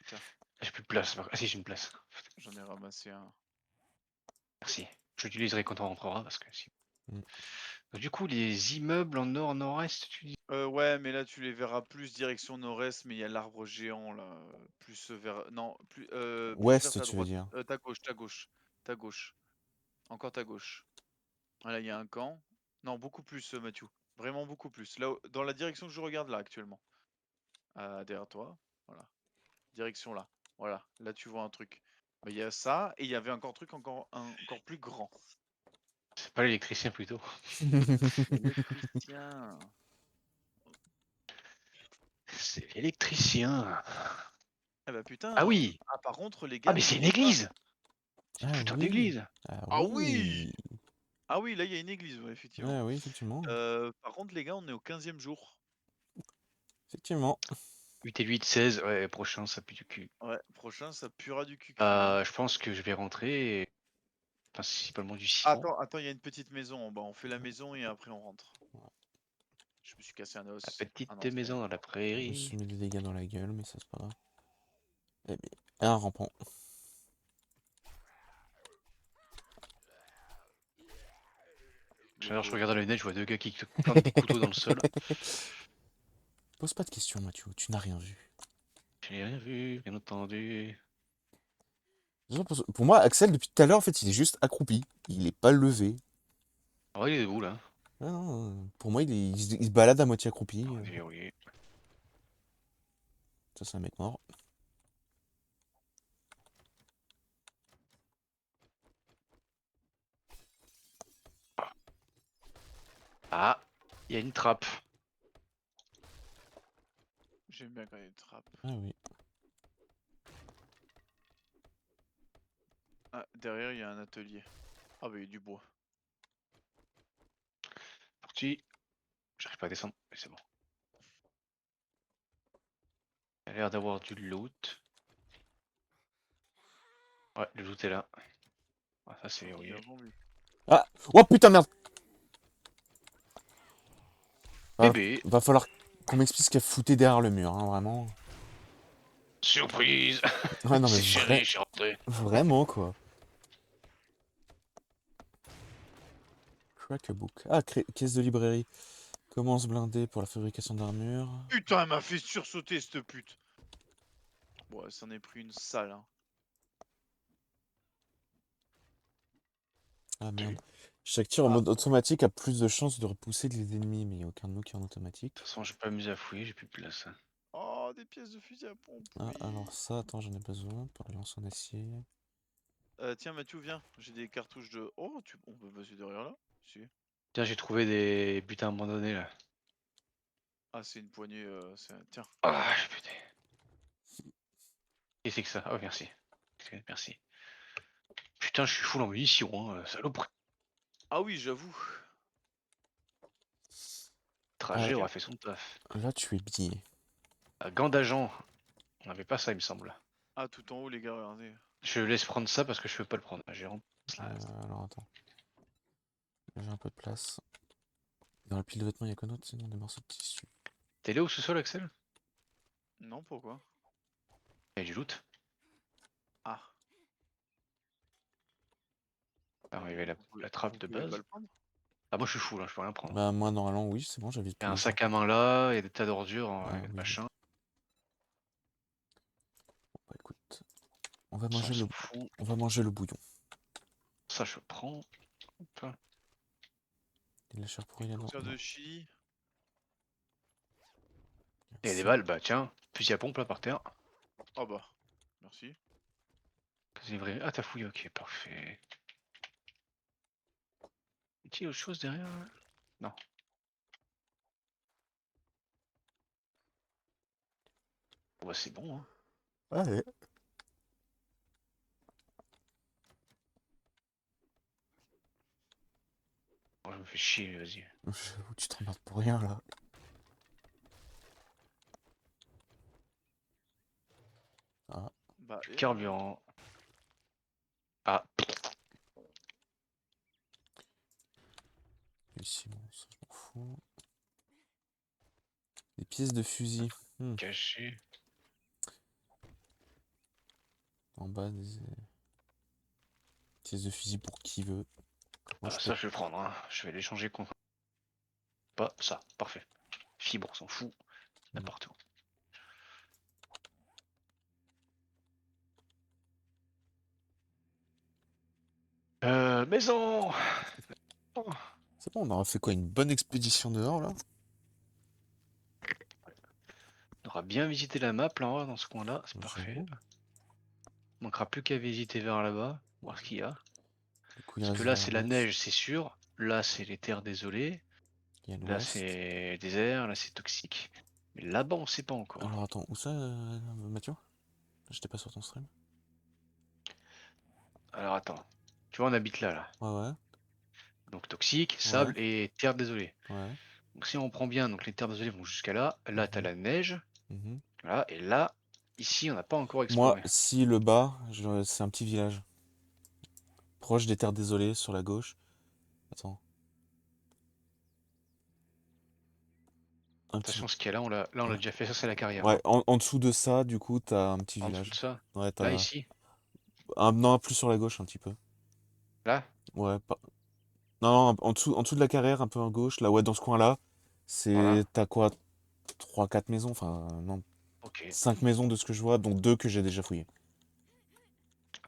Tiens, J'ai plus de place. Ah si, j'ai une place. j'en ai ramassé un. Merci. Je l'utiliserai quand on rentrera parce que si. Mm. Donc, du coup, les immeubles en nord-nord-est, tu dis? Ouais, mais là tu les verras plus direction nord-est, mais il y a l'arbre géant là, plus vers, non, plus vers Ouest, ta tu veux droite, dire. ta gauche, ta gauche, ta gauche, encore ta gauche. Voilà, il y a un camp. Non, beaucoup plus, Mathieu. Vraiment beaucoup plus. Là, dans la direction que je regarde là actuellement. Derrière toi. Voilà. Direction là. Voilà. Là, tu vois un truc. Mais il y a ça, et il y avait encore un truc encore plus grand. C'est pas l'électricien plutôt. L'électricien. C'est l'électricien. Ah bah Ah putain. oui. Ah, par contre, les Ah gars, mais c'est une n'oubliez pas. église. C'est une Ah putain oui. d'église. Ah Ah oui! oui. Ah oui, là, il y a une église, ouais, effectivement. Ah oui, effectivement. Par contre, les gars, on est au 15e jour. Effectivement. 8 et 8, 16. Ouais, prochain, ça pue du cul. Ouais, prochain, ça puera du cucu, hein. Je pense que je vais rentrer. Principalement du citron. Attends, attends, il y a une petite maison en bas. On fait la maison et après on rentre. Je me suis cassé un La os. Ah petite non, c'est pas une maison dans maison. la Je me suis prairie. mis des dégâts dans la gueule, mais ça c'est pas grave. Eh bien, un rampant. Alors, je regarde à la lunette, je vois deux gars qui plantent des couteaux dans le sol. Pose pas de questions, Mathieu, tu n'as rien vu. Je n'ai rien vu, bien entendu. Déjà, pour moi, Axel, depuis tout à l'heure, en fait, il est juste accroupi. Il est pas levé. Ah ouais, il est où là? Ah non, pour moi, il se balade à moitié accroupi. Ah, verrouillé. Ça, c'est un mec mort. Ah, il y a une trappe. J'aime bien quand il y a des trappes. Ah oui. Ah, derrière, il y a un atelier. Ah bah, il y a du bois. Parti. J'arrive pas à descendre, mais c'est bon. Il a l'air d'avoir du loot. Ouais, le loot est là. Ah, ça c'est Ah, verrouillé. bien vendu. Ah! Oh putain, merde! Bébé! Va falloir qu'on m'explique ce qu'il y a fouté derrière le mur, hein, vraiment. Surprise! Ah non, mais C'est chéri, je suis rentré. vraiment, quoi. Crackbook. Ah, caisse de librairie. Comment se blinder pour la fabrication d'armure. Putain, elle m'a fait sursauter cette pute. Bon, elle s'en est pris une sale, hein. Ah merde. Chaque tir en Ah, mode automatique a plus de chances de repousser les ennemis, mais il n'y a aucun de nous qui est en De automatique. toute façon, je vais pas m'amuser à fouiller, j'ai plus de place. oh, des pièces de fusil à pompe, Ah, oui. alors ça, attends, j'en ai besoin pour les lances en acier. Tiens, Mathieu, viens. J'ai des cartouches de... Oh, on peut passer derrière là? Si. Tiens, j'ai trouvé des butins abandonnés là. Ah, c'est une poignée, tiens. Ah, putain. Qu'est-ce que c'est que ça? Oh, merci. Merci. Putain, je suis full en munitions, hein, saloperie. Ah oui, j'avoue. trajet Ah, aura fait son taf. là, tu es bien. Gants d'agent. On n'avait pas ça, il me semble. Ah, tout en haut, les gars, regardez. Je laisse prendre ça parce que je peux pas le prendre. J'ai rentré. Alors, attends. J'ai un peu de place. Dans la pile de vêtements, il y a quoi d'autre sinon? Des morceaux de tissu. T'es là au sous-sol, Axel? Non, pourquoi? Il y a du loot. Ah. Alors, il y Mais avait la, vous pouvez, la trappe vous de pouvez pas base. le prendre? Ah, moi je suis fou là, je peux rien prendre. Bah, moi, normalement, oui, c'est bon, j'avais Il y a un tout. sac à main là, il y a des tas d'ordures, Ah, et de oui. machin. Bon, bah, écoute. On va Ça, manger on le, s'en fout. on va manger le bouillon. Ça, je prends. Hop. Et la chair pourrie là-dedans. Poussière Non. de chi. Il y a des Ça. balles, bah tiens, fusil à pompe là par terre. Oh bah. Merci. C'est vrai. Ah, t'as fouillé, ok, parfait. Y a autre chose derrière là? Non. Bon bah c'est bon, hein. Allez. Moi je me fais chier, vas-y. J'avoue, tu t'emmerdes pour rien là. Ah, Bah, et Carburant. Ah, ici, bon, ça je m'en fous. Des pièces de fusil. caché. En bas, des pièces de fusil pour qui veut. Moi, Ah, je ça bah, je vais prendre, hein. Je vais l'échanger contre. Pas ça, parfait. Fibre, on s'en fout. N'importe où. Maison. C'est bon, on aura fait quoi? Une bonne expédition dehors là? On aura bien visité la map là, dans ce coin-là, c'est parfait. J'avoue. Manquera plus qu'à visiter vers là-bas, voir ce qu'il y a. Du coup, il Parce que reste là vers c'est la l'est. neige, c'est sûr. Là c'est les terres désolées. Il y a Là l'ouest. c'est désert, là c'est toxique. Mais là-bas on sait pas encore. Alors attends, où ça, Mathieu? J'étais pas sur ton stream. Alors attends. Tu vois on habite là. Ouais, Donc toxique, ouais, sable et terre désolée. ouais. Donc si on prend bien, donc les terres désolées vont jusqu'à là. Là t'as Mhm, la neige. mhm. Voilà. Et là, ici on n'a pas encore Moi, exploré. si le bas, c'est un petit village. Proche des terres désolées, sur la gauche. Attends. Un petit... Attention ce qu'il y a là, on l'a Ouais, déjà fait, ça c'est la carrière. ouais, Hein. en dessous de ça, du coup, t'as un petit En dessous de village. ça. Ouais, Là t'as... ici. Non, plus sur la gauche, un petit peu. Là. Ouais, pas... Non, en dessous de la carrière, un peu à gauche, là, ouais, dans ce coin-là, Voilà. t'as quoi? 3 4 maisons, enfin, non, Ok. 5 maisons de ce que je vois, dont 2 que j'ai déjà fouillées.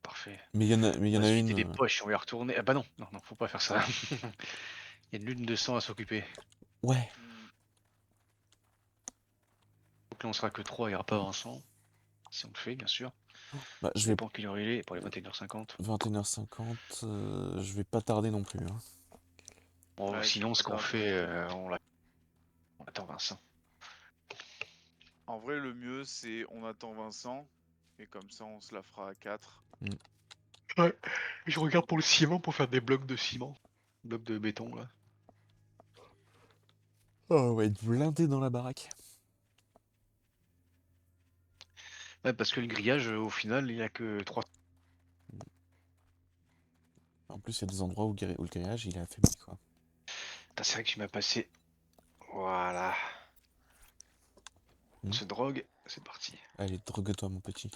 Parfait. Mais il y On en va a se une... vider les poches, on va y retourner. Ah bah non, non, non, faut pas faire ça. Il y a une lune de sang à s'occuper. Ouais, hmm, Donc là on sera que 3, il n'y aura pas Vincent. Si on le fait, bien sûr. bah, Ça je vais... dépend quelle heure il est, pour les 21h50. 21h50, je vais pas tarder non plus, hein. Bon, ouais, je vais sinon ce pas qu'on tarder fait, non plus. on attend Vincent. En vrai, le mieux, c'est on attend Vincent. Et comme ça, on se la fera à 4. Ouais, je regarde pour le ciment pour faire des blocs de ciment. Blocs de béton là. Oh, on va être blindé dans la baraque. Ouais, parce que le grillage, au final, il n'y a que 3. En plus, il y a des endroits où le grillage, il est affaibli, quoi. C'est vrai que tu m'as passé. Voilà. On Hmm. se drogue, c'est parti. Allez, drogue-toi, mon petit.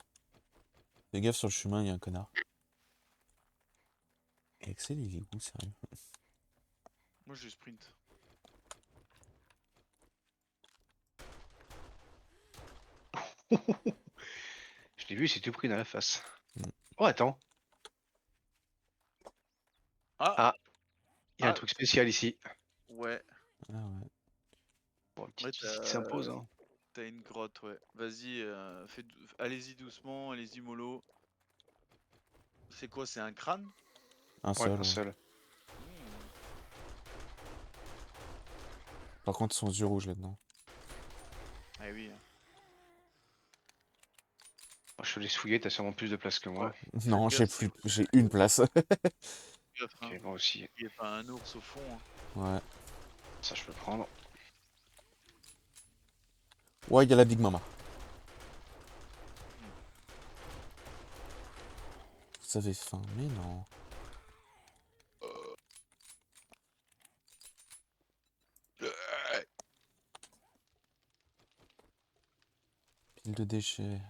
Fais gaffe, sur le chemin, il y a un connard. Et Axel, il est où, sérieux? Moi, je sprint. Je l'ai vu, il s'est tout pris dans la face. Hmm. Oh, attends. Ah, Ah, il y a un ah, truc spécial ici. ouais. Ah ouais. Bon, une Ouais, petite visite s'impose. Hein. t'as une grotte, ouais. Vas-y, allez-y doucement, allez-y mollo. C'est quoi, c'est un crâne? Un Ouais, seul, un ouais. seul. Hmm. Par contre, ils sont yeux rouges là-dedans. Eh oui. Hein. Moi, je te laisse fouiller, t'as sûrement plus de place que Ouais. moi. Non, Faites gaffe, j'ai une place. gaffe, hein. Ok, moi aussi. Il n'y a pas un ours au fond. Hein. Ouais. Ça, je peux prendre. Ouais, il y a la Big Mama. Vous avez faim, mais non. Pile de déchets.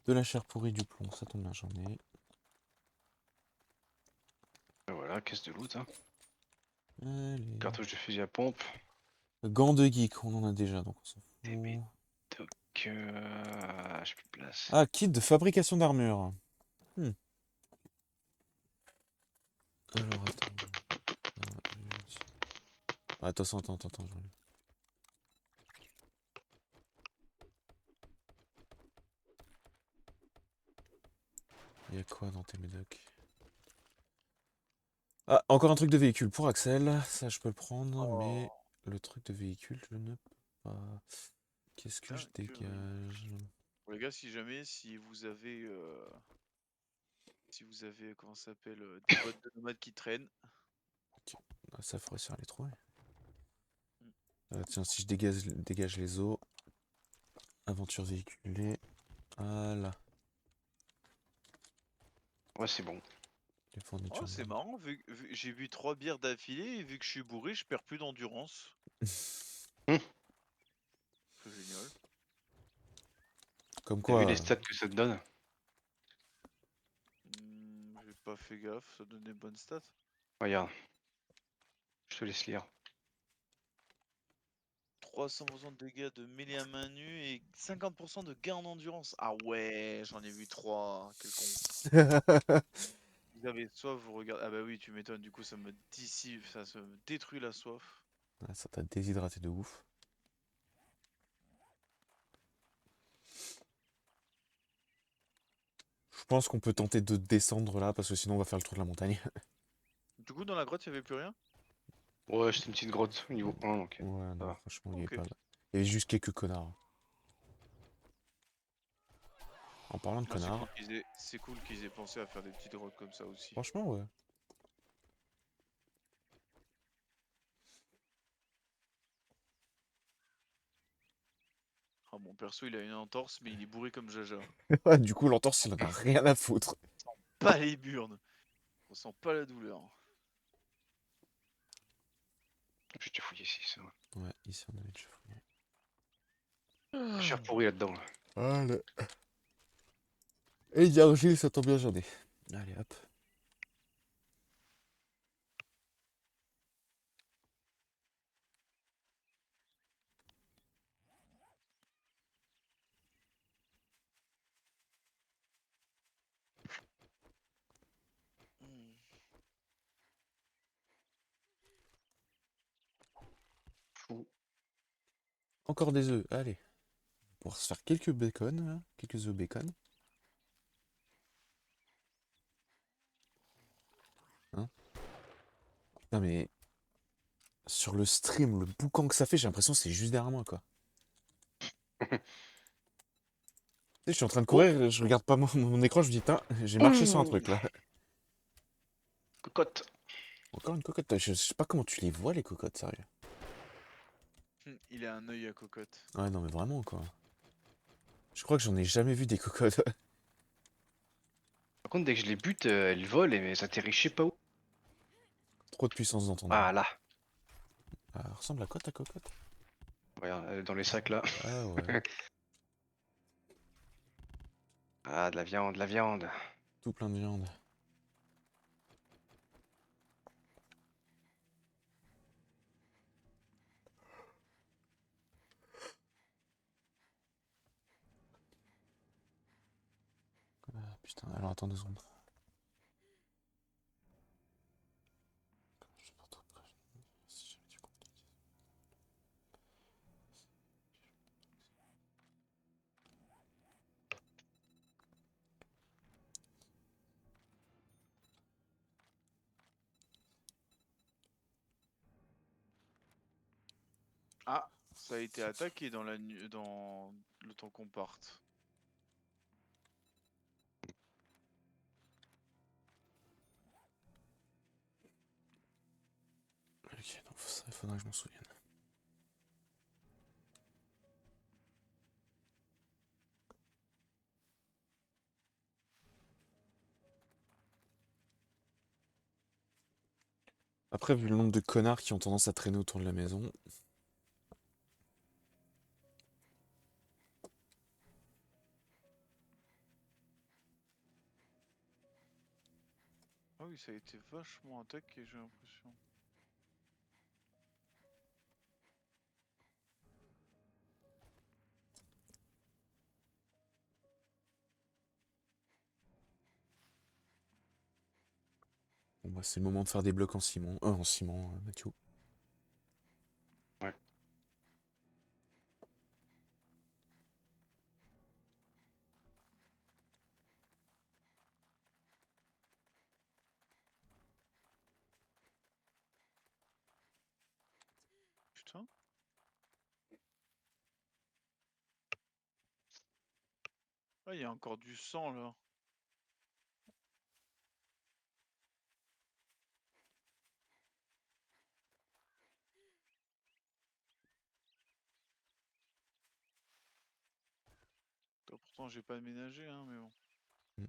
De la chair pourrie, du plomb, ça tombe bien, j'en ai. Et voilà, caisse de loot. Hein. Allez. Cartouche de fusil à pompe. Gants de geek, on en a déjà, donc on s'en TB. fout. Donc, j'ai plus de place. Ah, kit de fabrication d'armure. Hmm. Alors, attends. Ah, attention, attends. Il y a quoi dans tes médocs? Ah, encore un truc de véhicule pour Axel. Ça, je peux le prendre, mais le truc de véhicule, je ne peux pas. Qu'est-ce que Putain, je que oui. dégage? Bon, les gars, si vous avez, comment ça s'appelle, des bottes de nomades qui traînent. Ah, ça ferait sur les trouver. Mm. Ah, tiens, si je dégage les eaux. Aventure véhiculée. Voilà. Ouais, c'est bon. Les Oh, fournitures. c'est marrant, j'ai bu 3 bières d'affilée et vu que je suis bourré, je perds plus d'endurance. C'est génial. Comme T'as vu quoi. les stats que ça te donne? J'ai pas fait gaffe, ça donne des bonnes stats. Regarde. Je te laisse lire. 300% de dégâts de mêlée à main nue et 50% de gain en endurance. Ah ouais, j'en ai vu 3, quel con. Vous avez soif, vous regardez. Ah bah oui, tu m'étonnes, du coup ça me dissipe, ça se détruit la soif. Ah, ça t'a déshydraté de ouf. Je pense qu'on peut tenter de descendre là parce que sinon on va faire le tour de la montagne. Du coup, dans la grotte, il y avait plus rien? Ouais, c'était une petite grotte niveau 1, donc Ouais, ça non, va. franchement, il y avait Ok. pas là. Il y avait juste quelques connards. En parlant de Ah, connards, c'est cool qu'ils aient pensé à faire des petites grottes comme ça aussi. franchement, ouais. Ah, mon perso, il a une entorse, mais il est bourré comme Jaja. Ouais, du coup, l'entorse, il en a rien à foutre. Pas les burnes. On sent pas la douleur. Je vais te fouiller ici, ça va. Ouais, ici on avait déjà fouillé. Cher pourri là-dedans. Là. Allez. Et d'argile, ça tombe bien, j'en ai. Allez, hop. Hmm. Fou. Encore des œufs, allez. Pour se faire quelques bacon, là. Quelques œufs bacon. Hein. Putain, mais sur le stream, le boucan que ça fait, j'ai l'impression que c'est juste derrière moi, quoi. Tu sais, je suis en train de Oh. courir, je regarde pas mon écran, je me dis, putain, j'ai marché sur un truc, là. Cocotte. Encore une cocotte, je sais pas comment tu les vois, les cocottes, sérieux. Il a un œil à cocotte. Ouais, non, mais vraiment, quoi. Je crois que j'en ai jamais vu des cocottes. Par contre, dès que je les bute, elles volent et elles atterrissent je sais pas où. Trop de puissance dans ton Ah arme. là. Ah, elle ressemble à quoi, ta cocotte? Regarde, dans les sacs là. Ah, ouais. Ah, de la viande, de la viande. Tout plein de viande. Ah, putain, alors attends 2 secondes. Je sais pas trop prévenir si j'avais du contenu. Ah, ça a été attaqué dans la nuit, dans le temps qu'on parte. Ok, donc ça, il faudra que je m'en souvienne. Après, vu le nombre de connards qui ont tendance à traîner autour de la maison, Ah oui, ça a été vachement attaqué, j'ai l'impression. bon, bah, c'est le moment de faire des blocs en ciment, Mathieu. Ouais. Putain. Ah, il y a encore du sang là. Pourtant, j'ai pas aménagé, hein, mais bon. Mm.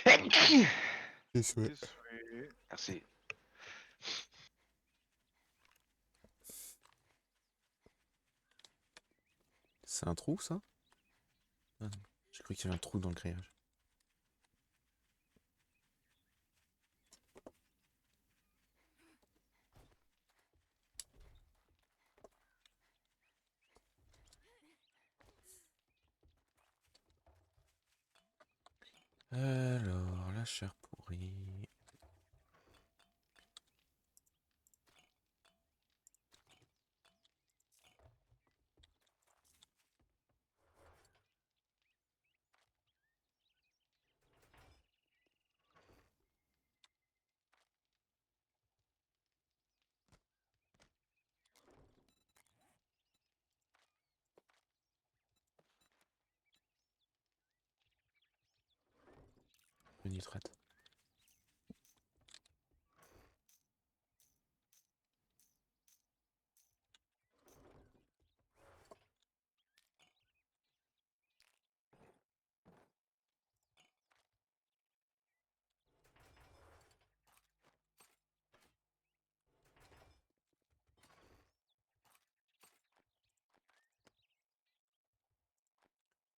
Et Tes souhaits. Merci. C'est un trou, ça? Ah non, j'ai cru qu'il y avait un trou dans le grillage. Alors, la chair pourrie. Le nitrate.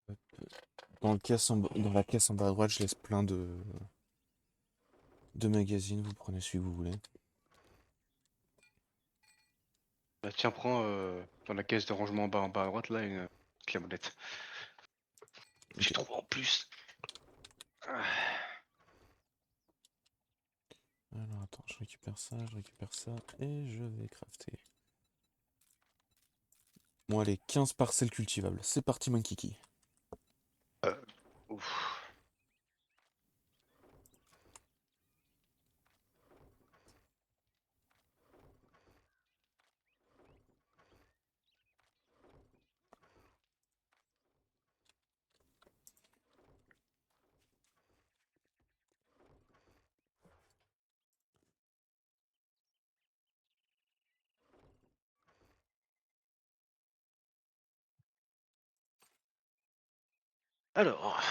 Hop. Dans la caisse en bas à droite, je laisse plein de magazines. Vous prenez celui que vous voulez. Bah, tiens, prends dans la caisse de rangement en bas à droite, là, une clé à molette. J'ai Ok. trouvé en plus. Ah. Alors attends, je récupère ça et je vais crafter. Bon allez, 15 parcelles cultivables. C'est parti mon kiki. Ouf. Alors.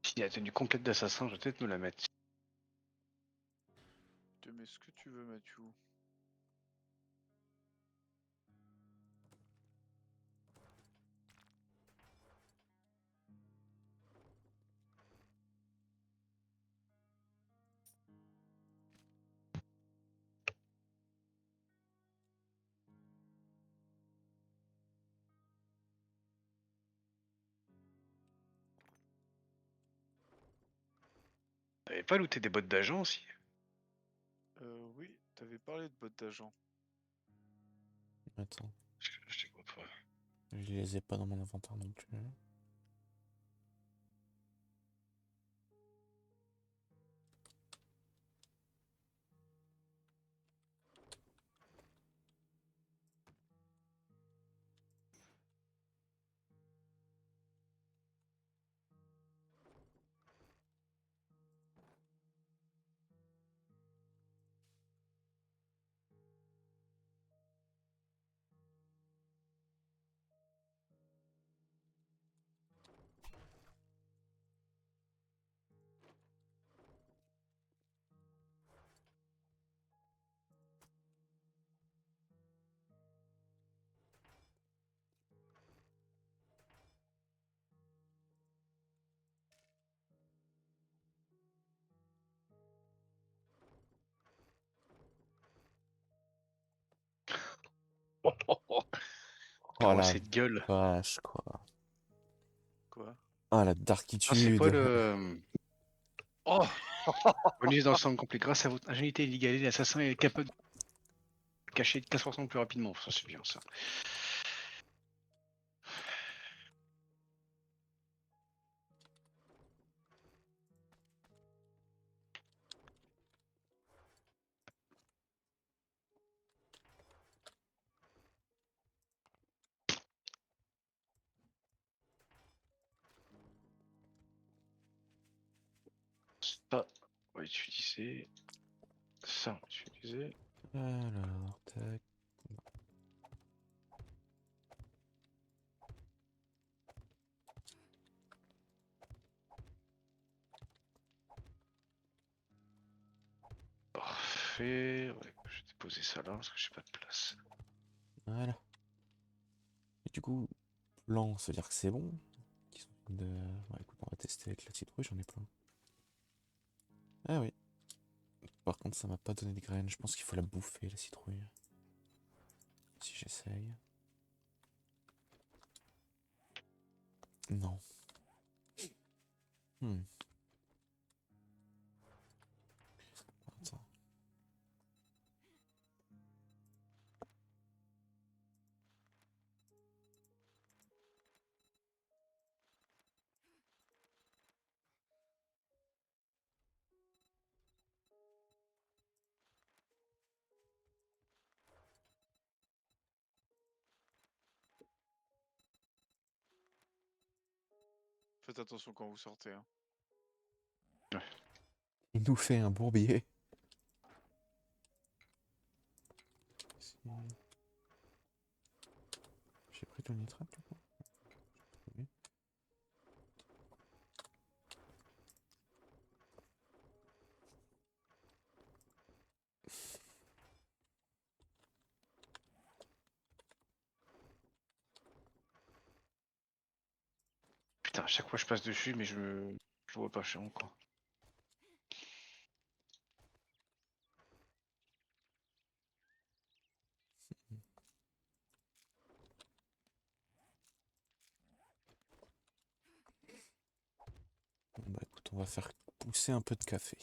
S'il y a la tenue complète d'assassin, je vais peut-être me la mettre. Tu te mets ce que tu veux, Mathieu. T'avais pas looté des bottes d'agent aussi? T'avais parlé de bottes d'agent. Attends, Je te vois pas. je les ai pas dans mon inventaire non plus. Oh Oh, la cette gueule. vache, quoi. Quoi? Ah, la Ah, c'est pas darkitude. le. Oh Bonus dans le sang complet. Grâce à votre ingéniité illégalée, l'assassin est capable de cacher 15% plus rapidement. Ça, c'est bien ça. Ça, on va utiliser. Ça, on va utiliser. Alors, tac. Parfait. Ouais, je vais déposer ça là parce que j'ai pas de place. Voilà. Et du coup, blanc, ça veut dire que c'est bon. Qu'ils sont de... Ouais, écoute, on va tester avec la citrouille, j'en ai plein. Ah oui. Par contre, ça m'a pas donné de graines. Je pense qu'il faut la bouffer, la citrouille. Si j'essaye. Non. Hmm. Attends. Faites attention quand vous sortez. Hein. Il nous fait un bourbier. Si- J'ai pris le nitrate du coup. Oui. Putain, à chaque fois je passe dessus, mais je vois pas chiant quoi. Bon, bah écoute, on va faire pousser un peu de café.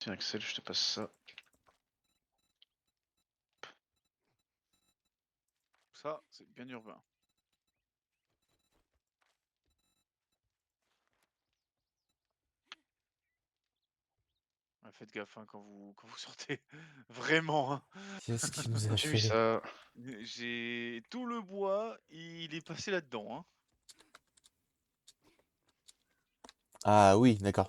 Tiens, Axel, je te passe ça. Ça, c'est bien urbain. Ouais, faites gaffe hein, quand vous sortez. Vraiment. Hein. Qu'est-ce qu'il nous a J'ai vu fait? ça. J'ai tout le bois, il est passé là-dedans. Hein. Ah oui, d'accord.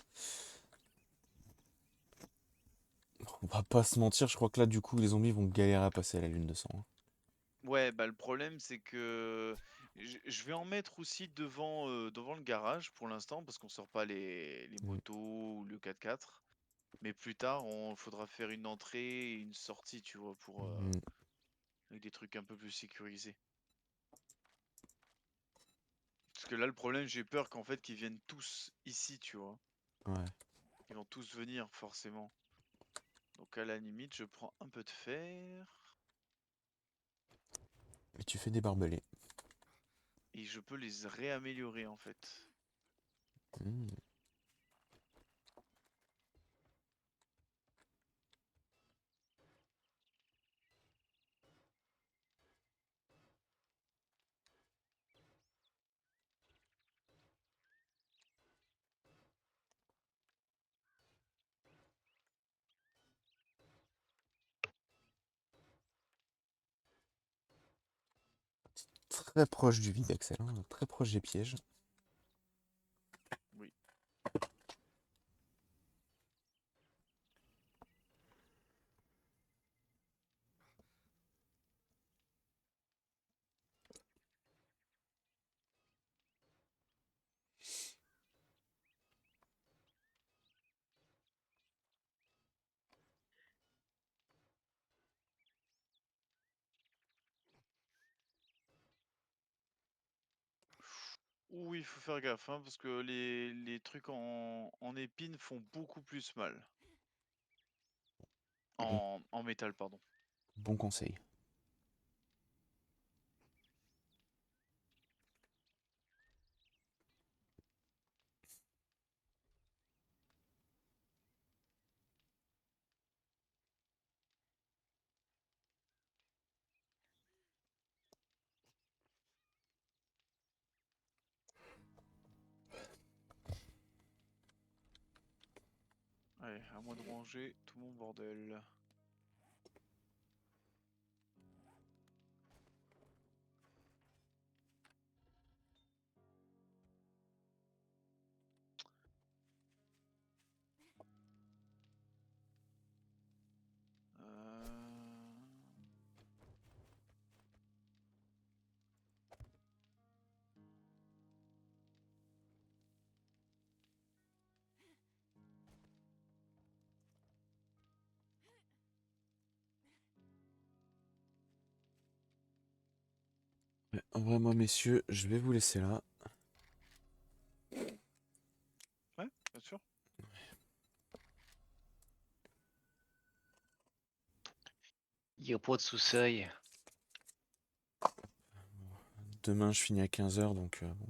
On va pas se mentir, je crois que là, du coup, les zombies vont galérer à passer à la lune de sang. Ouais, bah le problème c'est que je vais en mettre aussi devant le garage pour l'instant parce qu'on sort pas les Mm. motos ou le 4x4. Mais plus tard, on faudra faire une entrée et une sortie, tu vois, Mm. avec des trucs un peu plus sécurisés. Parce que là, le problème, j'ai peur qu'en fait, qu'ils viennent tous ici, tu vois. Ouais. Ils vont tous venir, forcément. Donc à la limite, je prends un peu de fer. Et tu fais des barbelés. Et je peux les réaméliorer en fait. Hmm. Très proche du vide, Axel, hein, très proche des pièges. Oui. Oui, il faut faire gaffe, hein, parce que les trucs en épine font beaucoup plus mal. Bon, En métal, pardon. bon conseil. Allez, à moi de ranger tout mon bordel. Ouais, en vrai, moi, messieurs, je vais vous laisser là. Ouais, bien sûr. Il repose sous seuil. Demain, je finis à 15h, donc bon,